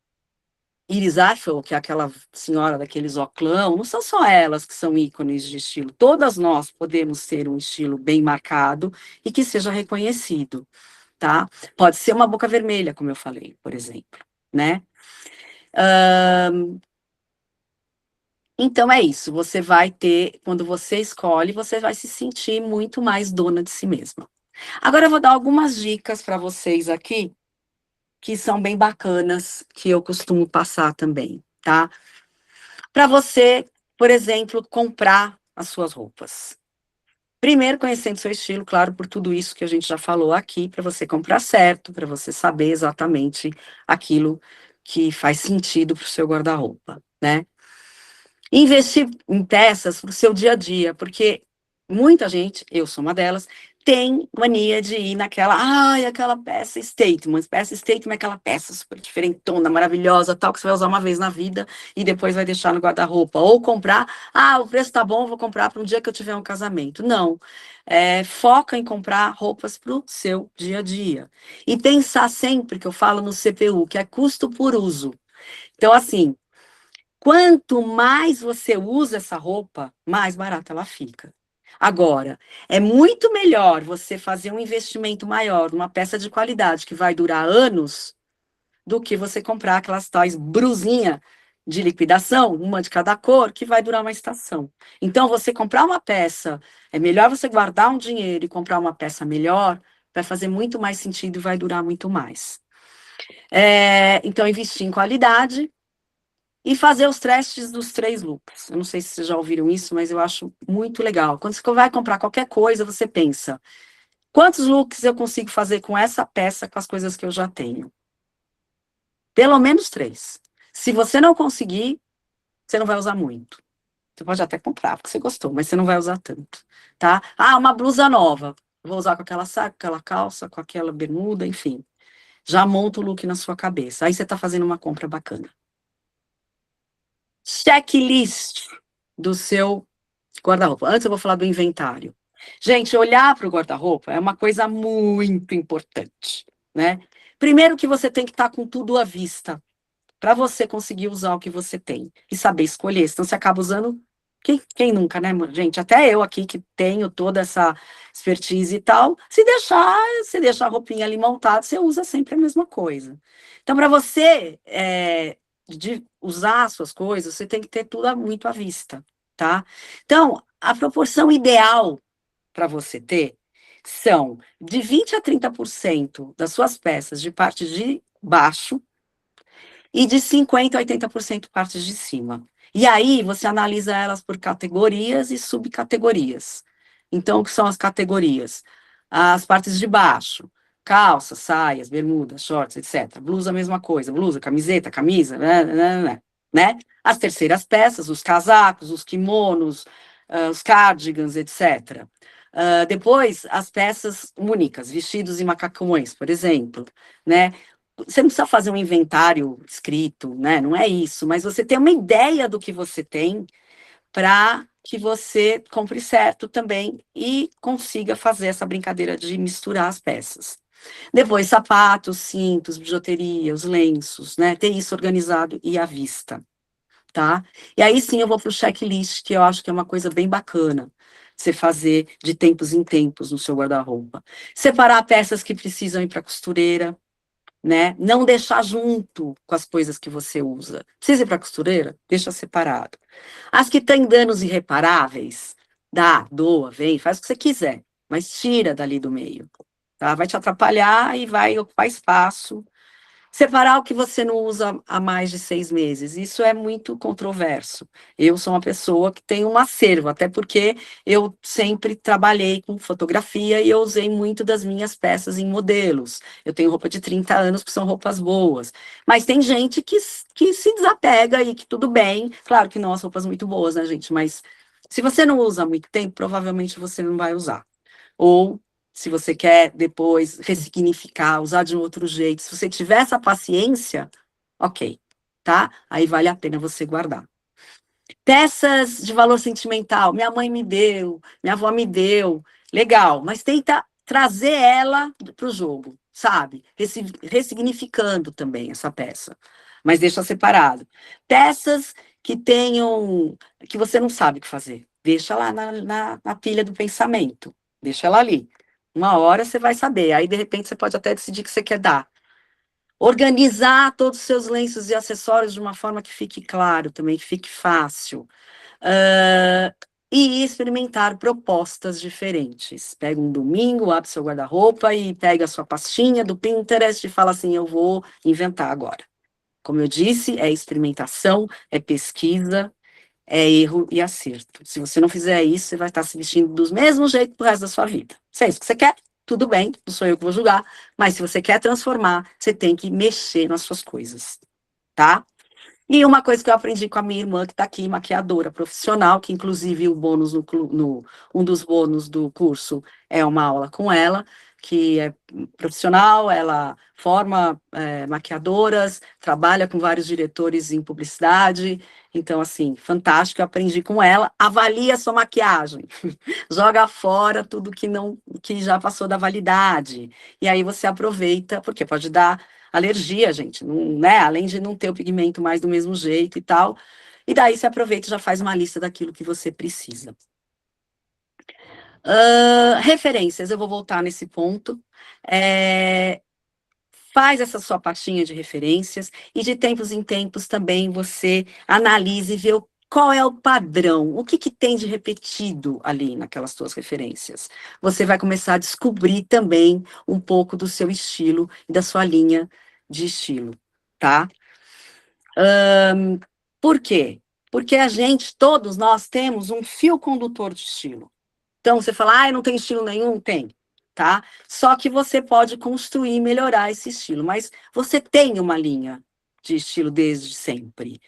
Iris Apfel, que é aquela senhora daqueles oclão, não são só elas que são ícones de estilo. Todas nós podemos ter um estilo bem marcado e que seja reconhecido, tá? Pode ser uma boca vermelha, como eu falei, por exemplo, né? Então é isso, você vai ter, quando você escolhe, você vai se sentir muito mais dona de si mesma. Agora eu vou dar algumas dicas para vocês aqui, que são bem bacanas, que eu costumo passar também, tá? Para você, por exemplo, comprar as suas roupas. Primeiro, conhecendo seu estilo, claro, por tudo isso que a gente já falou aqui, para você comprar certo, para você saber exatamente aquilo que faz sentido para o seu guarda-roupa, né? Investir em peças para o seu dia a dia, porque muita gente, eu sou uma delas, tem mania de ir naquela, aquela peça statement é aquela peça super diferentona, maravilhosa, tal, que você vai usar uma vez na vida e depois vai deixar no guarda-roupa, ou comprar, o preço tá bom, vou comprar para um dia que eu tiver um casamento. Não, foca em comprar roupas para o seu dia a dia, e pensar sempre, que eu falo no CPU, que é custo por uso. Então, assim, quanto mais você usa essa roupa, mais barata ela fica. Agora, é muito melhor você fazer um investimento maior numa peça de qualidade que vai durar anos do que você comprar aquelas tais brusinha de liquidação, uma de cada cor, que vai durar uma estação. Então, você comprar uma peça, é melhor você guardar um dinheiro e comprar uma peça melhor, vai fazer muito mais sentido e vai durar muito mais. Então, investir em qualidade, e fazer os testes dos 3 looks. Eu não sei se vocês já ouviram isso, mas eu acho muito legal. Quando você vai comprar qualquer coisa, você pensa, quantos looks eu consigo fazer com essa peça, com as coisas que eu já tenho? Pelo menos 3. Se você não conseguir, você não vai usar muito. Você pode até comprar, porque você gostou, mas você não vai usar tanto, tá? Uma blusa nova. Vou usar com aquela saia, com aquela calça, com aquela bermuda, enfim. Já monta o look na sua cabeça. Aí você tá fazendo uma compra bacana. Checklist do seu guarda-roupa. Antes eu vou falar do inventário. Gente, olhar para o guarda-roupa é uma coisa muito importante, né? Primeiro que você tem que estar com tudo à vista, para você conseguir usar o que você tem e saber escolher. Senão você acaba usando... Quem nunca, né, gente? Até eu aqui que tenho toda essa expertise e tal, se deixar a roupinha ali montada, você usa sempre a mesma coisa. Então, para você de usar as suas coisas, você tem que ter tudo muito à vista, tá? Então, a proporção ideal para você ter são de 20 a 30% das suas peças de parte de baixo e de 50 a 80% partes de cima. E aí, você analisa elas por categorias e subcategorias. Então, o que são as categorias? As partes de baixo, calças, saias, bermudas, shorts, etc. Blusa, a mesma coisa. Blusa, camiseta, camisa, né? As terceiras peças, os casacos, os kimonos, os cardigans, etc. Depois, as peças únicas, vestidos e macacões, por exemplo, né? Você não precisa fazer um inventário escrito, né? Não é isso, mas você tem uma ideia do que você tem para que você compre certo também e consiga fazer essa brincadeira de misturar as peças. Depois, sapatos, cintos, bijuteria, os lenços, né? Ter isso organizado e à vista, tá? E aí sim eu vou para o checklist, que eu acho que é uma coisa bem bacana você fazer de tempos em tempos no seu guarda-roupa. Separar peças que precisam ir para a costureira, né? Não deixar junto com as coisas que você usa. Precisa ir para a costureira? Deixa separado. As que têm danos irreparáveis, doa, vem, faz o que você quiser, mas tira dali do meio, tá? Vai te atrapalhar e vai ocupar espaço Separar o que você não usa há mais de 6 meses, isso é muito controverso. Eu sou uma pessoa que tem um acervo, até porque eu sempre trabalhei com fotografia e eu usei muito das minhas peças em modelos. Eu tenho roupa de 30 anos que são roupas boas, mas tem gente que se desapega e que tudo bem, claro que não as roupas muito boas, né, gente, mas se você não usa há muito tempo, provavelmente você não vai usar. Ou se você quer depois ressignificar, usar de um outro jeito, se você tiver essa paciência, ok, tá? Aí vale a pena você guardar. Peças de valor sentimental, minha mãe me deu, minha avó me deu, legal, mas tenta trazer ela para o jogo, sabe? Ressignificando também essa peça, mas deixa separado. Peças que tenham, que você não sabe o que fazer, deixa lá na pilha do pensamento, deixa ela ali. Uma hora você vai saber, aí de repente você pode até decidir que você quer dar. Organizar todos os seus lenços e acessórios de uma forma que fique claro também, que fique fácil. E experimentar propostas diferentes. Pega um domingo, abre seu guarda-roupa e pega a sua pastinha do Pinterest e fala assim, eu vou inventar agora. Como eu disse, é experimentação, é pesquisa, é erro e acerto. Se você não fizer isso, você vai estar se vestindo do mesmo jeito pro resto da sua vida. Se é isso que você quer, tudo bem, não sou eu que vou julgar, mas se você quer transformar, você tem que mexer nas suas coisas, tá? E uma coisa que eu aprendi com a minha irmã, que está aqui, maquiadora profissional, que inclusive o bônus um dos bônus do curso é uma aula com ela, que é profissional, ela forma maquiadoras, trabalha com vários diretores em publicidade, então, assim, fantástico, eu aprendi com ela, avalia a sua maquiagem, joga fora tudo que já passou da validade, e aí você aproveita, porque pode dar alergia, gente, não, né? Além de não ter o pigmento mais do mesmo jeito e tal. E daí você aproveita e já faz uma lista daquilo que você precisa. Referências, eu vou voltar nesse ponto. Faz essa sua pastinha de referências e de tempos em tempos também você analise e vê qual é o padrão, o que tem de repetido ali naquelas suas referências. Você vai começar a descobrir também um pouco do seu estilo e da sua linha de estilo, tá? Por quê? Porque todos nós temos um fio condutor de estilo. Então, você fala, não tem estilo nenhum? Tem, tá? Só que você pode construir e melhorar esse estilo, mas você tem uma linha de estilo desde sempre.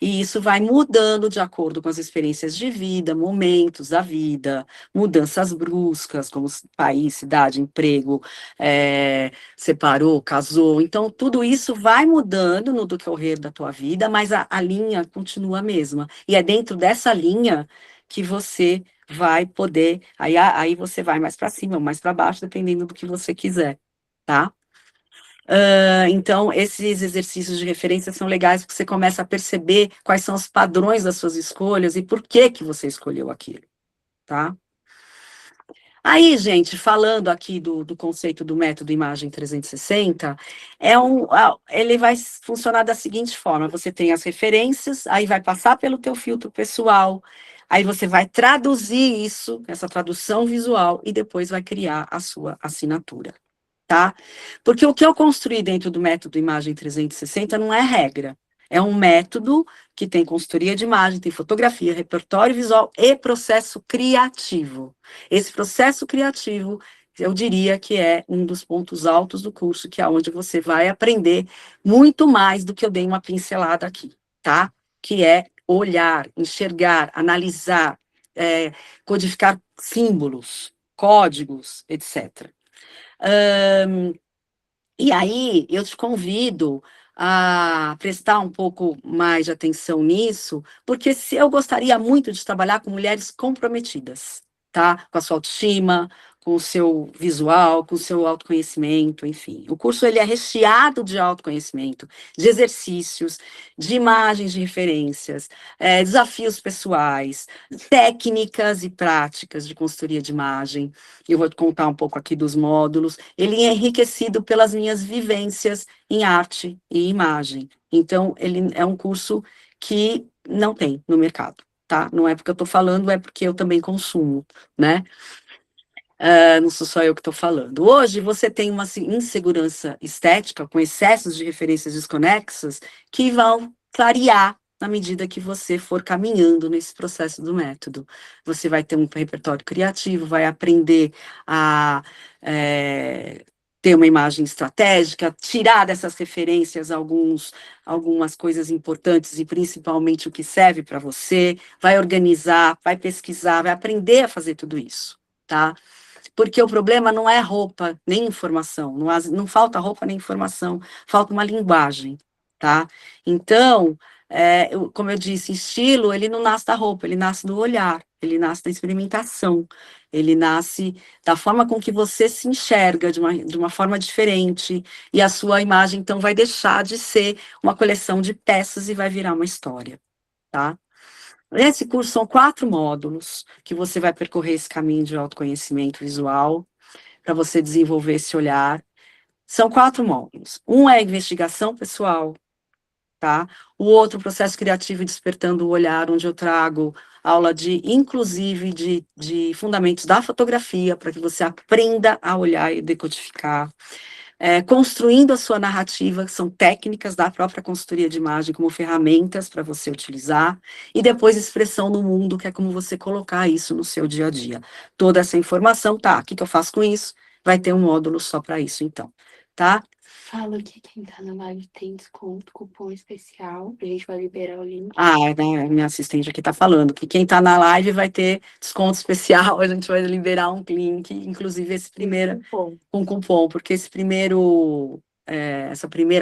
E isso vai mudando de acordo com as experiências de vida, momentos da vida, mudanças bruscas, como país, cidade, emprego, separou, casou. Então, tudo isso vai mudando no decorrer da tua vida, mas a linha continua a mesma. E é dentro dessa linha que você vai poder, aí você vai mais para cima ou mais para baixo, dependendo do que você quiser, tá? Então, esses exercícios de referência são legais porque você começa a perceber quais são os padrões das suas escolhas e por que você escolheu aquilo, tá? Aí, gente, falando aqui do conceito do método Imagem 360, ele vai funcionar da seguinte forma, você tem as referências, aí vai passar pelo teu filtro pessoal, aí você vai traduzir isso, essa tradução visual, e depois vai criar a sua assinatura, tá? Porque o que eu construí dentro do método Imagem 360 não é regra, é um método que tem consultoria de imagem, tem fotografia, repertório visual e processo criativo. Esse processo criativo, eu diria que é um dos pontos altos do curso, que é onde você vai aprender muito mais do que eu dei uma pincelada aqui, tá? Que é olhar, enxergar, analisar, codificar símbolos, códigos, etc. E aí, eu te convido a prestar um pouco mais de atenção nisso, porque eu gostaria muito de trabalhar com mulheres comprometidas, tá? Com a sua autoestima, com o seu visual, com o seu autoconhecimento, enfim. O curso, ele é recheado de autoconhecimento, de exercícios, de imagens de referências, desafios pessoais, técnicas e práticas de consultoria de imagem. Eu vou te contar um pouco aqui dos módulos. Ele é enriquecido pelas minhas vivências em arte e imagem. Então, ele é um curso que não tem no mercado, tá? Não é porque eu estou falando, é porque eu também consumo, né? Não sou só eu que estou falando. Hoje, você tem uma insegurança estética, com excessos de referências desconexas, que vão clarear na medida que você for caminhando nesse processo do método. Você vai ter um repertório criativo, vai aprender a ter uma imagem estratégica, tirar dessas referências algumas coisas importantes e principalmente o que serve para você, vai organizar, vai pesquisar, vai aprender a fazer tudo isso, tá? Porque o problema não é roupa, nem informação, não falta roupa nem informação, falta uma linguagem, tá? Então, como eu disse, estilo, ele não nasce da roupa, ele nasce do olhar, ele nasce da experimentação, ele nasce da forma com que você se enxerga de uma forma diferente, e a sua imagem, então, vai deixar de ser uma coleção de peças e vai virar uma história, tá? Esse curso são 4 módulos que você vai percorrer esse caminho de autoconhecimento visual, para você desenvolver esse olhar. São 4 módulos. Um é a investigação pessoal, tá? O outro, processo criativo e despertando o olhar, onde eu trago aula inclusive, de fundamentos da fotografia, para que você aprenda a olhar e decodificar. Construindo a sua narrativa, que são técnicas da própria consultoria de imagem como ferramentas para você utilizar, e depois expressão no mundo, que é como você colocar isso no seu dia a dia. Toda essa informação, tá, o que eu faço com isso? Vai ter um módulo só para isso, então, tá? Fala que quem tá na live tem desconto, cupom especial, a gente vai liberar o link. Né, minha assistente aqui tá falando que quem tá na live vai ter desconto especial, a gente vai liberar um link, inclusive esse primeiro, com cupom, porque esse primeiro,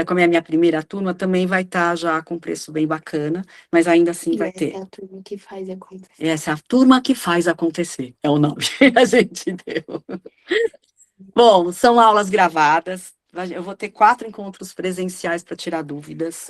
como é a minha primeira turma, também vai estar já com preço bem bacana, mas ainda assim vai ter. Essa é a turma que faz acontecer. Essa é a turma que faz acontecer, é o nome que a gente deu. Bom, são aulas gravadas, eu vou ter 4 encontros presenciais para tirar dúvidas,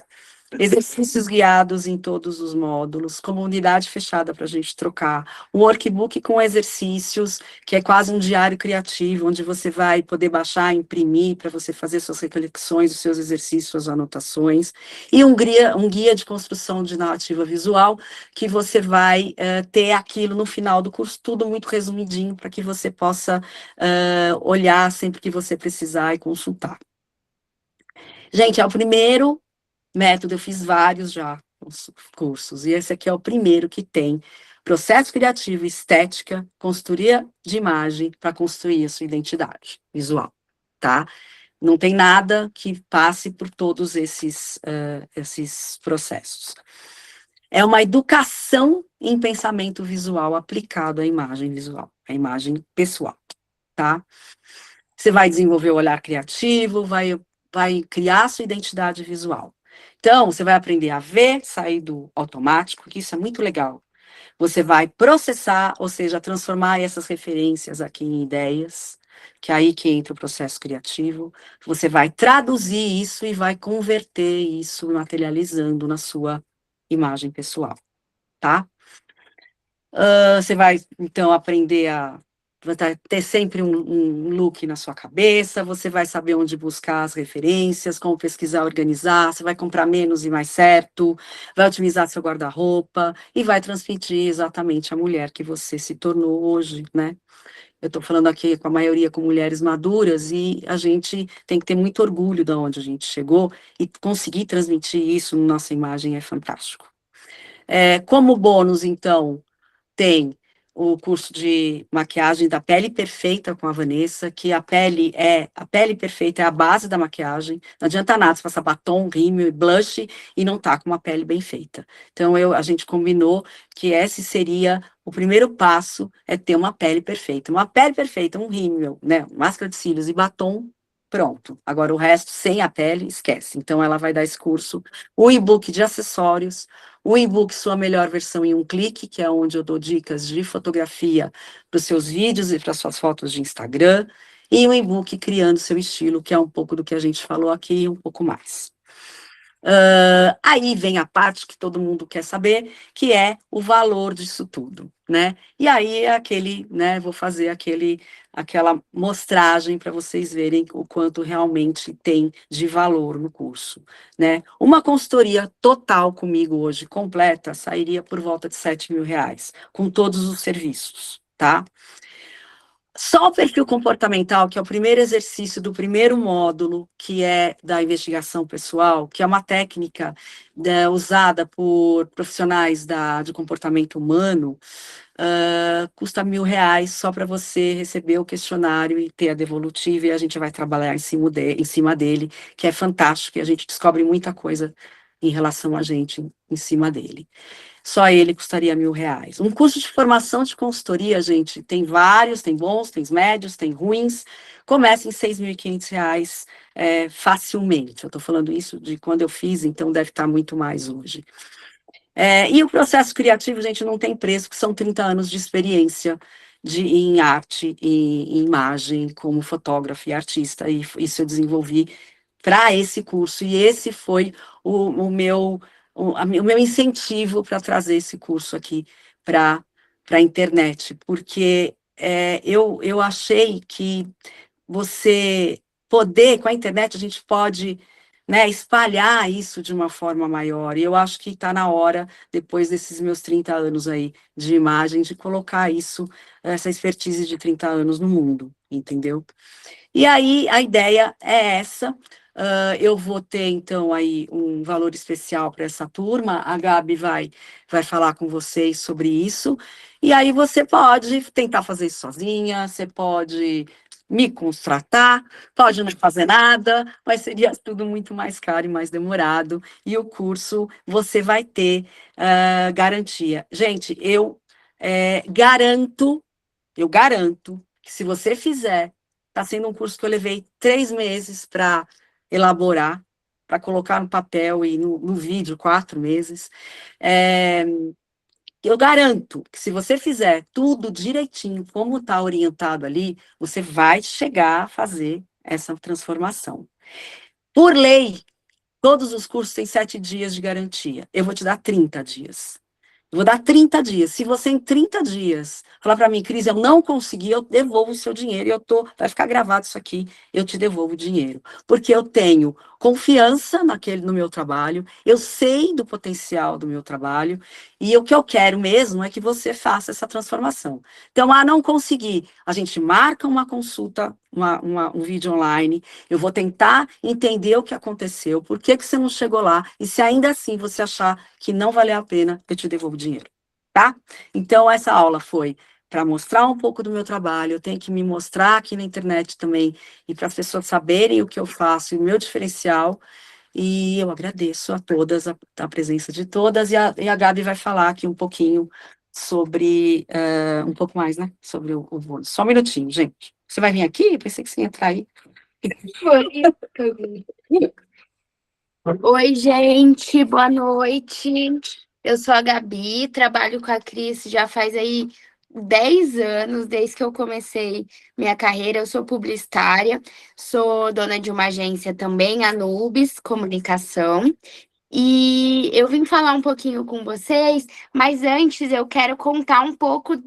exercícios guiados em todos os módulos, comunidade fechada para a gente trocar, um workbook com exercícios, que é quase um diário criativo, onde você vai poder baixar, imprimir, para você fazer suas reflexões, os seus exercícios, suas anotações, e um guia de construção de narrativa visual, que você vai ter aquilo no final do curso, tudo muito resumidinho, para que você possa olhar sempre que você precisar e consultar. Gente, é o primeiro método, eu fiz vários já, os cursos, e esse aqui é o primeiro que tem processo criativo, estética, consultoria de imagem para construir a sua identidade visual, tá? Não tem nada que passe por todos esses processos. É uma educação em pensamento visual aplicado à imagem visual, à imagem pessoal, tá? Você vai desenvolver o olhar criativo, vai criar a sua identidade visual. Então, você vai aprender a ver, sair do automático, que isso é muito legal. Você vai processar, ou seja, transformar essas referências aqui em ideias, que é aí que entra o processo criativo. Você vai traduzir isso e vai converter isso, materializando na sua imagem pessoal, tá? Você vai, então, aprender a ter sempre um look na sua cabeça, você vai saber onde buscar as referências, como pesquisar, organizar, você vai comprar menos e mais certo, vai otimizar seu guarda-roupa e vai transmitir exatamente a mulher que você se tornou hoje, né? Eu estou falando aqui com a maioria com mulheres maduras e a gente tem que ter muito orgulho de onde a gente chegou e conseguir transmitir isso na nossa imagem é fantástico. Como bônus, então, tem o curso de maquiagem da pele perfeita com a Vanessa, que a pele perfeita é a base da maquiagem. Não adianta nada você passar batom, rímel e blush e não tá com uma pele bem feita. Então, a gente combinou que esse seria o primeiro passo, é ter uma pele perfeita. Uma pele perfeita, um rímel, né, máscara de cílios e batom, pronto. Agora, o resto, sem a pele, esquece. Então, ela vai dar esse curso, o e-book de acessórios, o e-book Sua Melhor Versão em um Clique, que é onde eu dou dicas de fotografia para os seus vídeos e para as suas fotos de Instagram, e o e-book Criando Seu Estilo, que é um pouco do que a gente falou aqui e um pouco mais. Aí vem a parte que todo mundo quer saber, que é o valor disso tudo, né? E aí é né, vou fazer aquela mostragem para vocês verem o quanto realmente tem de valor no curso, né? Uma consultoria total comigo hoje, completa, sairia por volta de R$7.000, com todos os serviços, tá? Só o perfil comportamental, que é o primeiro exercício do primeiro módulo, que é da investigação pessoal, que é uma técnica usada por profissionais de comportamento humano, custa R$ 1.000 só para você receber o questionário e ter a devolutiva, e a gente vai trabalhar em cima dele, que é fantástico, e a gente descobre muita coisa em relação a gente em cima dele. Só ele custaria R$ 1.000. Um curso de formação de consultoria, gente, tem vários, tem bons, tem médios, tem ruins. Começa em R$ 6.500 facilmente. Eu estou falando isso de quando eu fiz, então deve estar muito mais hoje. E o processo criativo, gente, não tem preço, que são 30 anos de experiência em arte e em imagem, como fotógrafo e artista, e isso eu desenvolvi para esse curso, e esse foi o meu incentivo para trazer esse curso aqui para a internet, porque eu achei que você poder, com a internet, a gente pode, né, espalhar isso de uma forma maior, e eu acho que está na hora, depois desses meus 30 anos aí de imagem, de colocar isso, essa expertise de 30 anos no mundo, entendeu? E aí, a ideia é essa. Eu vou ter, então, aí um valor especial para essa turma. A Gabi vai falar com vocês sobre isso. E aí você pode tentar fazer isso sozinha, você pode me contratar, pode não fazer nada, mas seria tudo muito mais caro e mais demorado. E o curso, você vai ter garantia. Gente, eu garanto que se você fizer, está sendo um curso que eu levei 3 meses para elaborar, para colocar no papel e no vídeo, 4 meses. Eu garanto que se você fizer tudo direitinho, como está orientado ali, você vai chegar a fazer essa transformação. Por lei, todos os cursos têm 7 dias de garantia. Eu vou te dar 30 dias. Eu vou dar 30 dias. Se você, em 30 dias, falar para mim, Cris, eu não consegui, eu devolvo o seu dinheiro. Vai ficar gravado isso aqui, eu te devolvo o dinheiro. Porque eu tenho confiança no meu trabalho, eu sei do potencial do meu trabalho, e o que eu quero mesmo é que você faça essa transformação. Então, não consegui, a gente marca uma consulta, um vídeo online, eu vou tentar entender o que aconteceu, por que você não chegou lá, e se ainda assim você achar que não valeu a pena, eu te devolvo o dinheiro, tá? Então, essa aula foi para mostrar um pouco do meu trabalho, eu tenho que me mostrar aqui na internet também, e para as pessoas saberem o que eu faço, e o meu diferencial, e eu agradeço a todas, a presença de todas, e a Gabi vai falar aqui um pouquinho sobre, um pouco mais, né, sobre o bônus. Só um minutinho, gente. Você vai vir aqui? Eu pensei que você ia entrar aí. Oi, gente, boa noite. Eu sou a Gabi, trabalho com a Cris já faz aí 10 anos, desde que eu comecei minha carreira. Eu sou publicitária, sou dona de uma agência também, a Nubis Comunicação. E eu vim falar um pouquinho com vocês, mas antes eu quero contar um pouco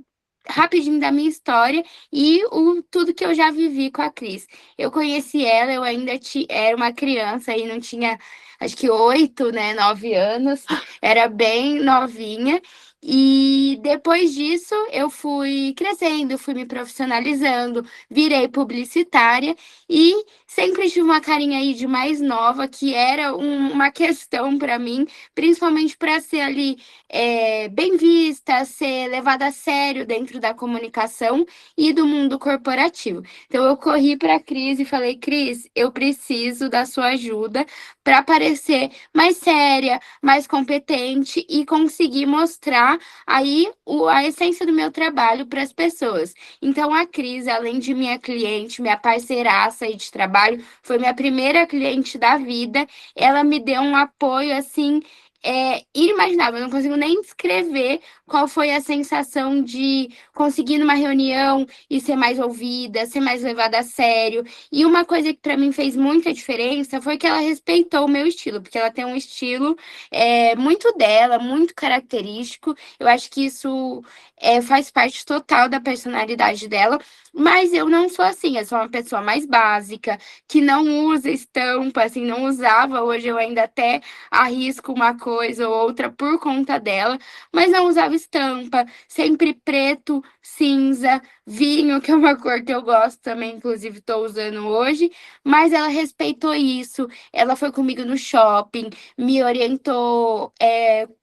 rapidinho da minha história e tudo que eu já vivi com a Cris. Eu conheci ela, eu ainda era uma criança e não tinha, acho que 8, né, 9 anos, era bem novinha. E depois disso eu fui crescendo, fui me profissionalizando, virei publicitária e sempre tive uma carinha aí de mais nova, que era uma questão para mim, principalmente para ser ali bem vista, ser levada a sério dentro da comunicação e do mundo corporativo. Então, eu corri para a Cris e falei, Cris, eu preciso da sua ajuda para parecer mais séria, mais competente e conseguir mostrar aí a essência do meu trabalho para as pessoas. Então, a Cris, além de minha cliente, minha parceiraça aí de trabalho, foi minha primeira cliente da vida, ela me deu um apoio, assim, inimaginável. Eu não consigo nem descrever qual foi a sensação de conseguir numa reunião e ser mais ouvida, ser mais levada a sério. E uma coisa que para mim fez muita diferença foi que ela respeitou o meu estilo, porque ela tem um estilo muito dela, muito característico. Eu acho que isso faz parte total da personalidade dela, mas eu não sou assim, eu sou uma pessoa mais básica, que não usa estampa, assim, não usava, hoje eu ainda até arrisco uma coisa ou outra por conta dela, mas não usava estampa, sempre preto, cinza, vinho, que é uma cor que eu gosto também, inclusive estou usando hoje, mas ela respeitou isso, ela foi comigo no shopping, me orientou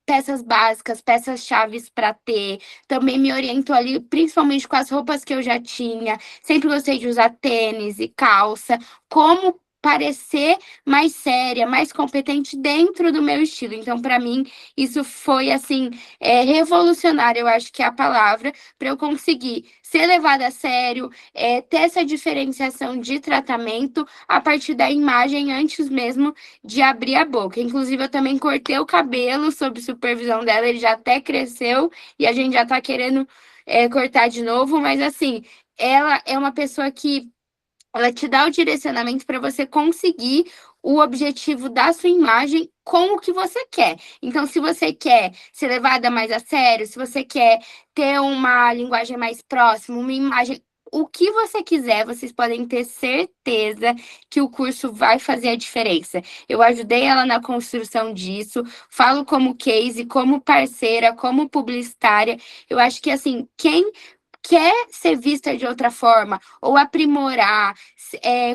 peças básicas, peças chaves para ter, também me orientou ali, principalmente com as roupas que eu já tinha, sempre gostei de usar tênis e calça, como parecer mais séria, mais competente dentro do meu estilo. Então, para mim, isso foi assim revolucionário, eu acho que é a palavra, para eu conseguir ser levada a sério, ter essa diferenciação de tratamento a partir da imagem antes mesmo de abrir a boca. Inclusive, eu também cortei o cabelo sob supervisão dela, ele já até cresceu e a gente já está querendo cortar de novo, mas assim, ela é uma pessoa que ela te dá o direcionamento para você conseguir o objetivo da sua imagem com o que você quer. Então, se você quer ser levada mais a sério, se você quer ter uma linguagem mais próxima, uma imagem, o que você quiser, vocês podem ter certeza que o curso vai fazer a diferença. Eu ajudei ela na construção disso, falo como case, como parceira, como publicitária. Eu acho que, assim, quem quer ser vista de outra forma ou aprimorar,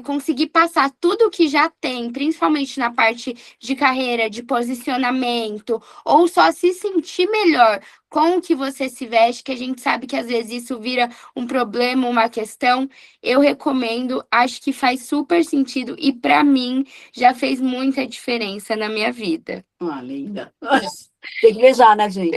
conseguir passar tudo o que já tem, principalmente na parte de carreira, de posicionamento, ou só se sentir melhor com o que você se veste, que a gente sabe que às vezes isso vira um problema, uma questão, eu recomendo, acho que faz super sentido e para mim já fez muita diferença na minha vida. Ah, linda. Tem que beijar, né, gente?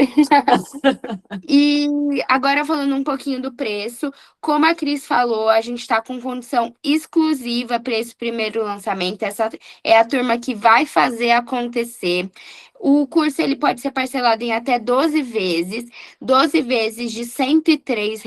E agora falando um pouquinho do preço, como a Cris falou, a gente está com condição exclusiva para esse primeiro lançamento. Essa é a turma que vai fazer acontecer. O curso ele pode ser parcelado em até 12 vezes de R$ 103,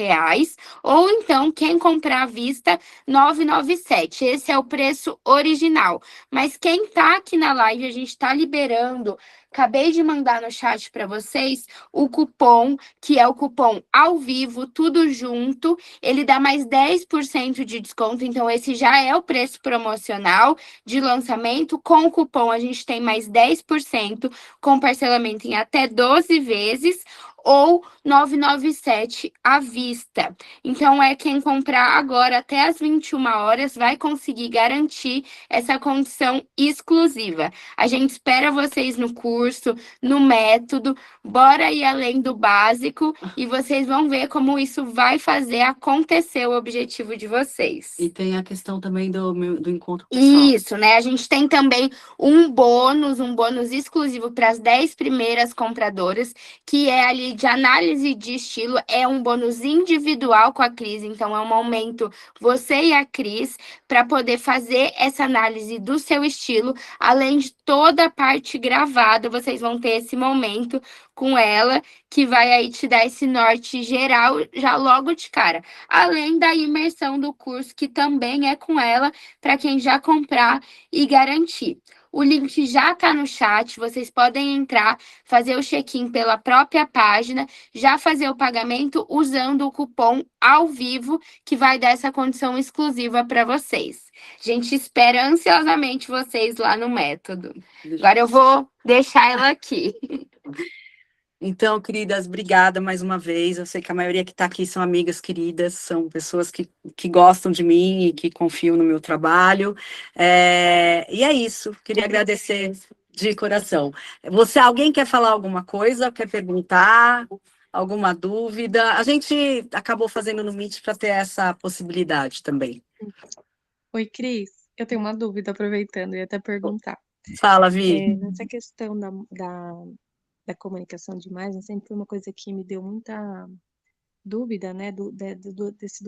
ou então quem comprar à vista, R$ 997. Esse é o preço original. Mas quem está aqui na live, a gente está liberando. Acabei de mandar no chat para vocês o cupom, que é o cupom ao vivo, tudo junto. Ele dá mais 10% de desconto, então esse já é o preço promocional de lançamento. Com o cupom a gente tem mais 10% com parcelamento em até 12 vezes ou 997 à vista. Então, quem comprar agora até as 21 horas vai conseguir garantir essa condição exclusiva. A gente espera vocês no curso, no método, bora ir além do básico e vocês vão ver como isso vai fazer acontecer o objetivo de vocês. E tem a questão também do encontro pessoal. Isso, né? A gente tem também um bônus exclusivo para as 10 primeiras compradoras, que é ali de análise de estilo, é um bônus individual com a Cris, então é um momento você e a Cris para poder fazer essa análise do seu estilo, além de toda a parte gravada, vocês vão ter esse momento com ela, que vai aí te dar esse norte geral já logo de cara. Além da imersão do curso, que também é com ela, para quem já comprar e garantir. O link já está no chat, vocês podem entrar, fazer o check-in pela própria página, já fazer o pagamento usando o cupom ao vivo, que vai dar essa condição exclusiva para vocês. A gente espera ansiosamente vocês lá no método. Agora eu vou deixar ela aqui. Então, queridas, obrigada mais uma vez. Eu sei que a maioria que está aqui são amigas queridas, são pessoas que gostam de mim e que confiam no meu trabalho. E é isso, queria agradecer de coração. Alguém quer falar alguma coisa, quer perguntar, alguma dúvida? A gente acabou fazendo no Meet para ter essa possibilidade também. Oi, Cris, eu tenho uma dúvida, aproveitando, eu ia até perguntar. Fala, Vi. Nessa questão da comunicação de imagem, sempre foi uma coisa que me deu muita dúvida, né, do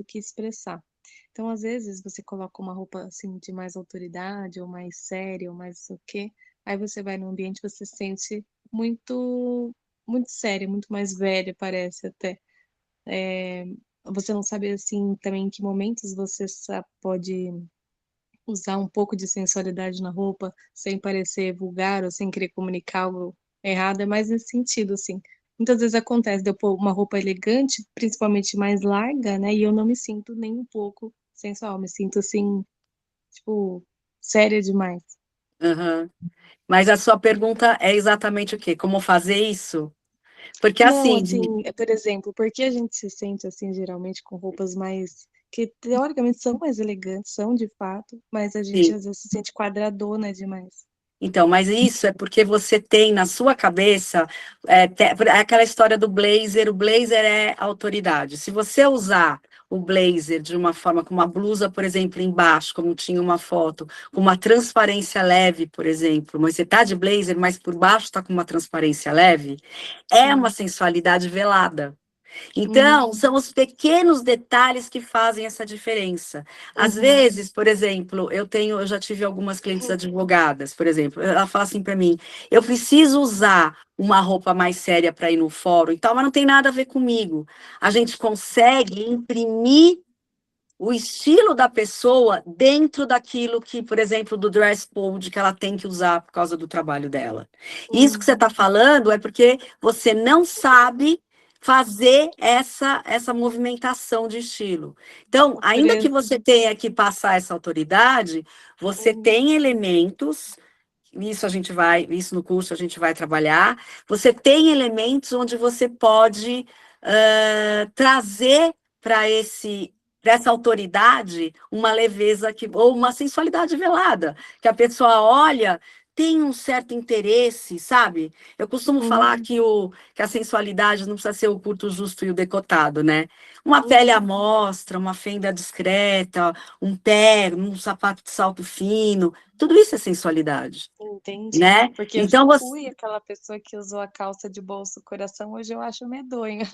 que expressar. Então, às vezes, você coloca uma roupa, assim, de mais autoridade, ou mais séria, ou mais não sei o quê, aí você vai num ambiente, você se sente muito, muito séria, muito mais velha, parece até. Você não sabe, assim, também em que momentos você pode usar um pouco de sensualidade na roupa, sem parecer vulgar ou sem querer comunicar algo errado, é mais nesse sentido, assim. Muitas vezes acontece de eu pôr uma roupa elegante, principalmente mais larga, né, e eu não me sinto nem um pouco sensual, me sinto, assim, tipo, séria demais. Uhum. Mas a sua pergunta é exatamente o quê? Como fazer isso? Porque Não, assim, assim, por exemplo, porque a gente se sente assim, geralmente, com roupas mais que teoricamente são mais elegantes, são de fato, mas a gente sim. às vezes se sente quadradona demais. Então, mas isso é porque você tem na sua cabeça aquela história do blazer. O blazer é autoridade. Se você usar o blazer de uma forma, com uma blusa, por exemplo, embaixo, como tinha uma foto, com uma transparência leve, por exemplo, mas você tá de blazer, mas por baixo está com uma transparência leve, é uma Sim. sensualidade velada. Uhum, Então, são os pequenos detalhes que fazem essa diferença. Às uhum, vezes, por exemplo, eu já tive algumas clientes advogadas, por exemplo, ela fala assim para mim, eu preciso usar uma roupa mais séria para ir no fórum e tal, mas não tem nada a ver comigo. A gente consegue imprimir o estilo da pessoa dentro daquilo que, por exemplo, do dress code que ela tem que usar por causa do trabalho dela. Isso que você está falando é porque você não sabe fazer essa movimentação de estilo. Então, ainda que você tenha que passar essa autoridade, você tem elementos, isso no curso a gente vai trabalhar, você tem elementos onde você pode trazer para essa autoridade uma leveza ou uma sensualidade velada, que a pessoa olha, tem um certo interesse, sabe? Eu costumo falar que a sensualidade não precisa ser o curto, o justo e o decotado, né? Uma pele à mostra, uma fenda discreta, um pé, um sapato de salto fino, tudo isso é sensualidade, entendi. né? Porque eu Então já você fui aquela pessoa que usou a calça de bolso coração, hoje eu acho medonho.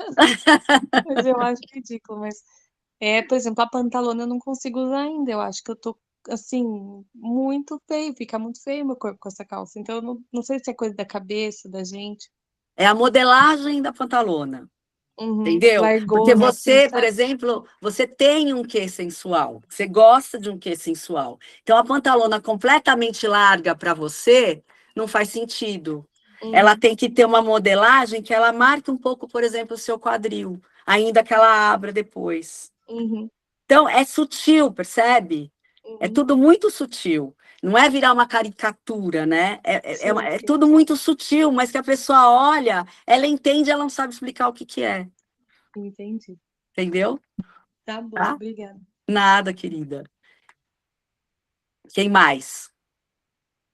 Hoje eu acho ridículo, mas por exemplo, a pantalona eu não consigo usar ainda. Eu acho que eu tô assim, muito feio, fica muito feio meu corpo com essa calça. Então, eu não sei se é coisa da cabeça, da gente. é a modelagem da pantalona. Uhum. Entendeu? Porque Largona, assim, você, por sabe? exemplo, você tem um quê sensual, você gosta de um quê sensual. Então, a pantalona completamente larga para você não faz sentido. Ela tem que ter uma modelagem que ela marque um pouco, por exemplo, o seu quadril, ainda que ela abra depois. Uhum, Então, é sutil, percebe? É uhum. tudo muito sutil. Não é virar uma caricatura, né? Sim, É tudo muito sutil, mas que a pessoa olha, ela entende, ela não sabe explicar o que que é. entendi. Entendeu? Tá bom, Tá? obrigada. Nada, querida. Quem mais?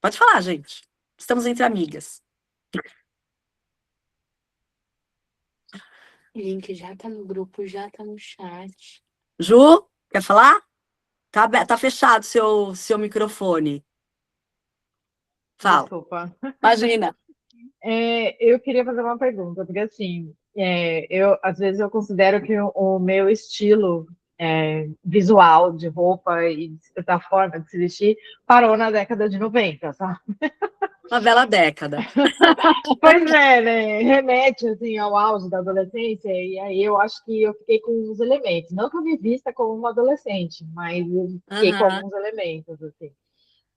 Pode falar, gente. Estamos entre amigas. O link já tá no grupo, já tá no chat. Ju, quer falar? Tá fechado seu microfone. Fala. Desculpa. Imagina. Eu queria fazer uma pergunta, porque assim, às vezes eu considero que o meu estilo visual de roupa e da forma de se vestir parou na década de 90, sabe? Uma bela década. Pois é, né? Remete assim, ao auge da adolescência, e aí eu acho que eu fiquei com uns elementos. Não que eu me vista como uma adolescente, mas eu fiquei com Aham, alguns elementos, assim.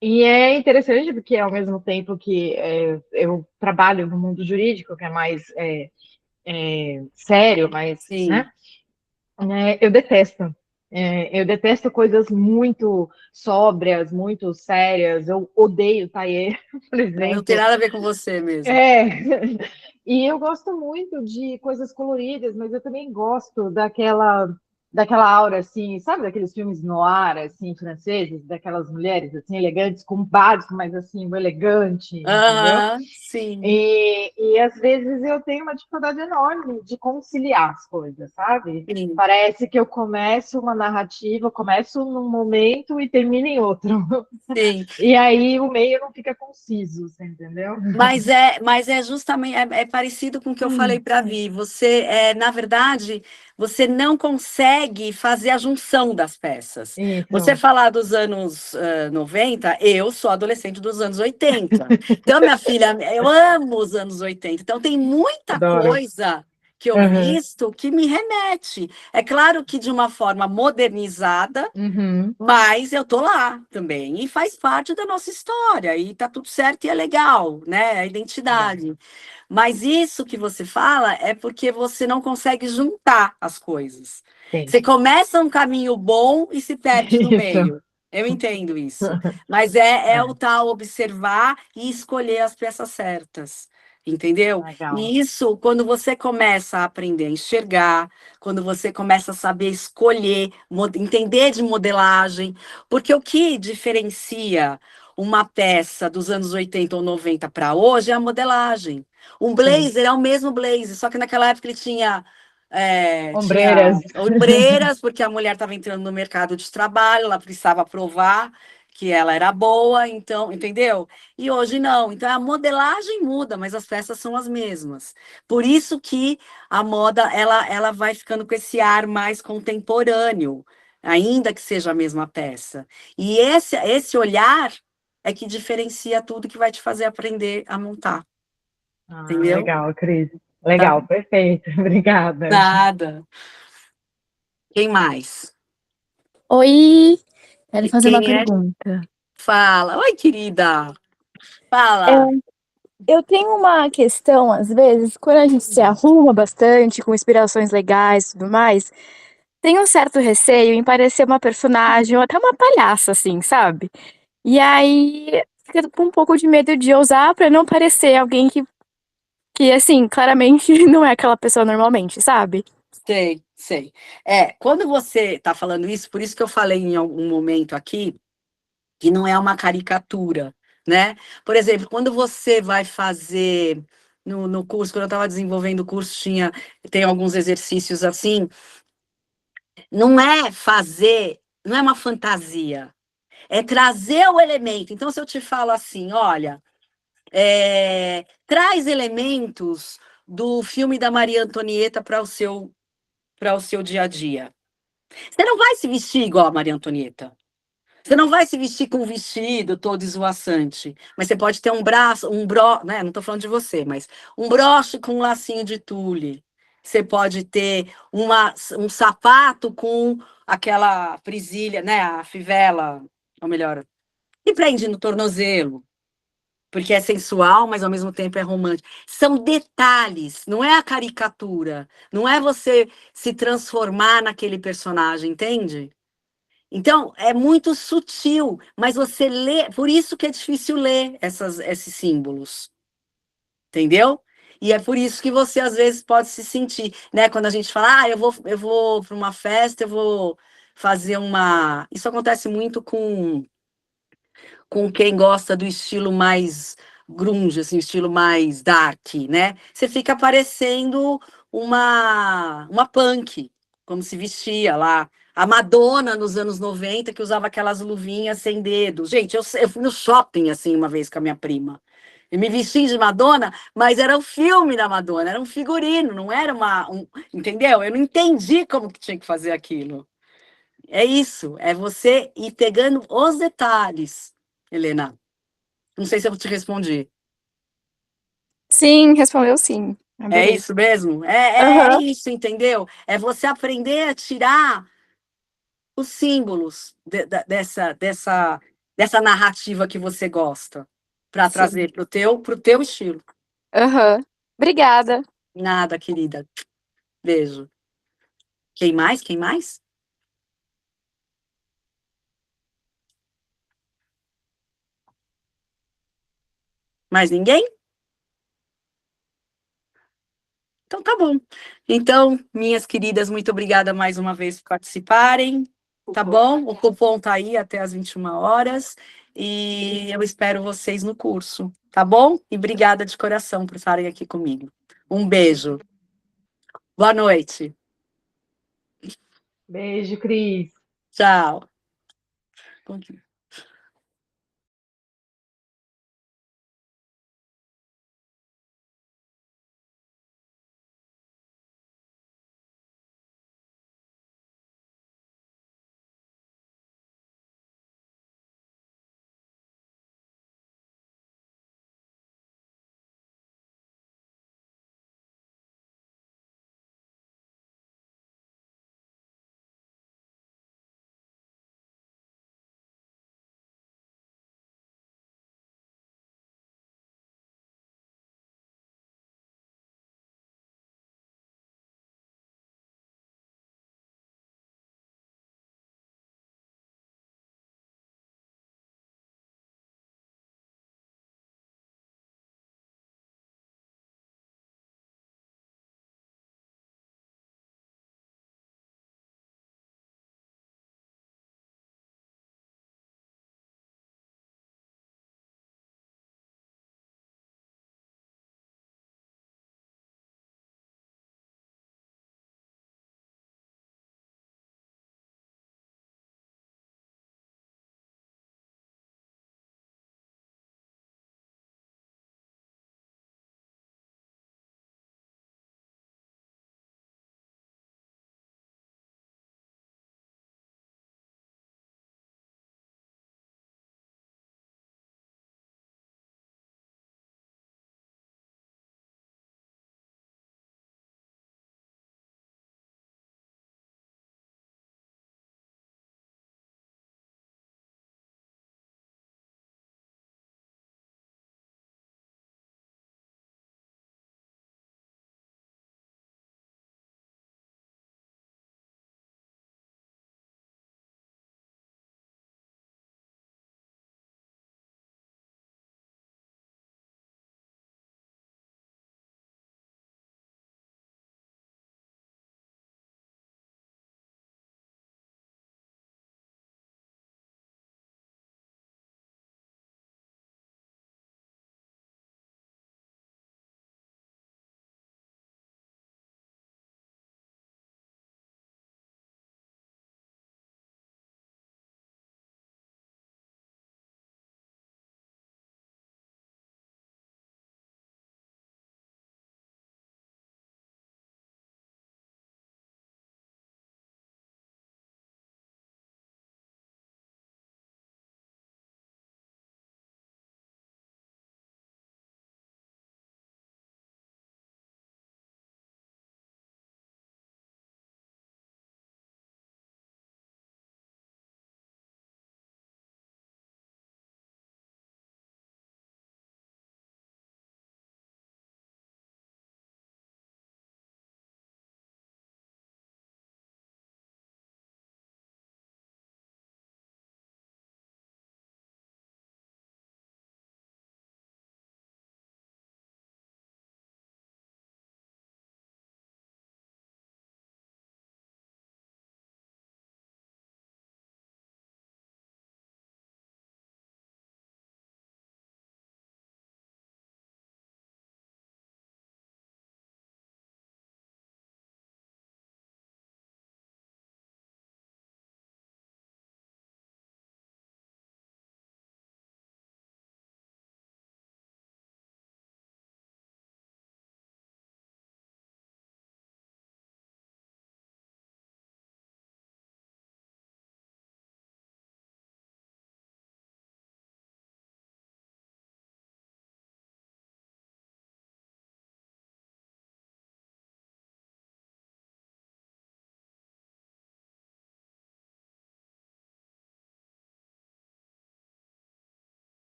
E é interessante porque, ao mesmo tempo que eu trabalho no mundo jurídico, que é mais sério, mais, sim. né, eu detesto. Eu detesto coisas muito sóbrias, muito sérias. Eu odeio tailleur, por Não tem exemplo. nada a ver com você mesmo. É, e eu gosto muito de coisas coloridas, mas eu também gosto daquela aura assim, sabe, daqueles filmes noir assim franceses, daquelas mulheres assim elegantes com básico, mas assim, o elegante, entendeu? Aham, sim. E às vezes eu tenho uma dificuldade enorme de conciliar as coisas, sabe? Sim. Parece que eu começo uma narrativa, começo num momento e termino em outro. Sim. E aí o meio não fica conciso, você entendeu? Mas é justamente é parecido com o que eu falei para a Vi. Você na verdade, você não consegue fazer a junção das peças. Você Isso. falar dos anos 90, eu sou adolescente dos anos 80. Então, minha filha, eu amo os anos 80. Então, tem muita Adoro. coisa que eu Uhum. visto que me remete. É claro que de uma forma modernizada, Uhum. mas eu tô lá também, e faz parte da nossa história, e tá tudo certo e é legal, né? A Legal. identidade. Mas isso que você fala é porque você não consegue juntar as coisas. Sim. Você começa um caminho bom e se perde no Isso. meio. Eu entendo isso. Mas é o tal observar e escolher as peças certas. entendeu? Legal. E isso, quando você começa a aprender a enxergar, quando você começa a saber escolher, entender de modelagem, porque o que diferencia uma peça dos anos 80 ou 90 para hoje é a modelagem. Um blazer é o mesmo blazer, só que naquela época ele tinha Ombreiras. ombreiras, porque a mulher estava entrando no mercado de trabalho, ela precisava provar que ela era boa, então, entendeu? E hoje não. Então a modelagem muda, mas as peças são as mesmas. Por isso que a moda ela vai ficando com esse ar mais contemporâneo, ainda que seja a mesma peça. E esse olhar é que diferencia tudo que vai te fazer aprender a montar, entendeu? Legal, Cris. Tá? Legal, perfeito. Obrigada. Nada. Quem mais? Oi, quero fazer uma Quem é? pergunta. Fala. Oi, querida. É, Fala. eu tenho uma questão, às vezes, quando a gente se arruma bastante, com inspirações legais e tudo mais, tem um certo receio em parecer uma personagem ou até uma palhaça, assim, sabe? E aí fica com um pouco de medo de ousar pra não parecer alguém que assim, claramente não é aquela pessoa normalmente, sabe? Sei, sei. Quando você está falando isso, por isso que eu falei em algum momento aqui que não é uma caricatura, né? Por exemplo, quando você vai fazer no curso, quando eu estava desenvolvendo o curso, tem alguns exercícios assim, não é fazer, não é uma fantasia, é trazer o elemento. Então, se eu te falo assim, olha, traz elementos do filme da Maria Antonieta para o seu dia a dia. Você não vai se vestir igual a Maria Antonieta. Você não vai se vestir com um vestido todo esvoaçante, mas você pode ter né? Não estou falando de você, mas um broche com um lacinho de tule. Você pode ter um sapato com aquela presilha, né? A fivela, ou melhor, que prende no tornozelo, porque é sensual, mas ao mesmo tempo é romântico. São detalhes, não é a caricatura, não é você se transformar naquele personagem, entende? Então, é muito sutil, mas você lê, por isso que é difícil ler esses símbolos, entendeu? E é por isso que você, às vezes, pode se sentir, né? Quando a gente fala, eu vou para uma festa, eu vou fazer uma... Isso acontece muito com quem gosta do estilo mais grunge, assim, estilo mais dark, né? Você fica parecendo uma punk, como se vestia lá. A Madonna, nos anos 90, que usava aquelas luvinhas sem dedos. Gente, eu fui no shopping, assim, uma vez com a minha prima. Eu me vesti de Madonna, mas era o filme da Madonna, era um figurino, não era entendeu? Eu não entendi como que tinha que fazer aquilo. É isso, é você ir pegando os detalhes, Helena. Não sei se eu te respondi. Sim, respondeu sim. É Adorei. isso mesmo? É Aham, isso, entendeu? É você aprender a tirar os símbolos dessa narrativa que você gosta para sim. trazer pro teu estilo. Aham. Obrigada. Nada, querida. Beijo. Quem mais? Quem mais? Mais ninguém? Então tá bom. Então, minhas queridas, muito obrigada mais uma vez por participarem. Tá bom? O cupom tá aí até às 21 horas. E eu espero vocês no curso, tá bom? E obrigada de coração por estarem aqui comigo. Um beijo. Boa noite. Beijo, Cris. Tchau.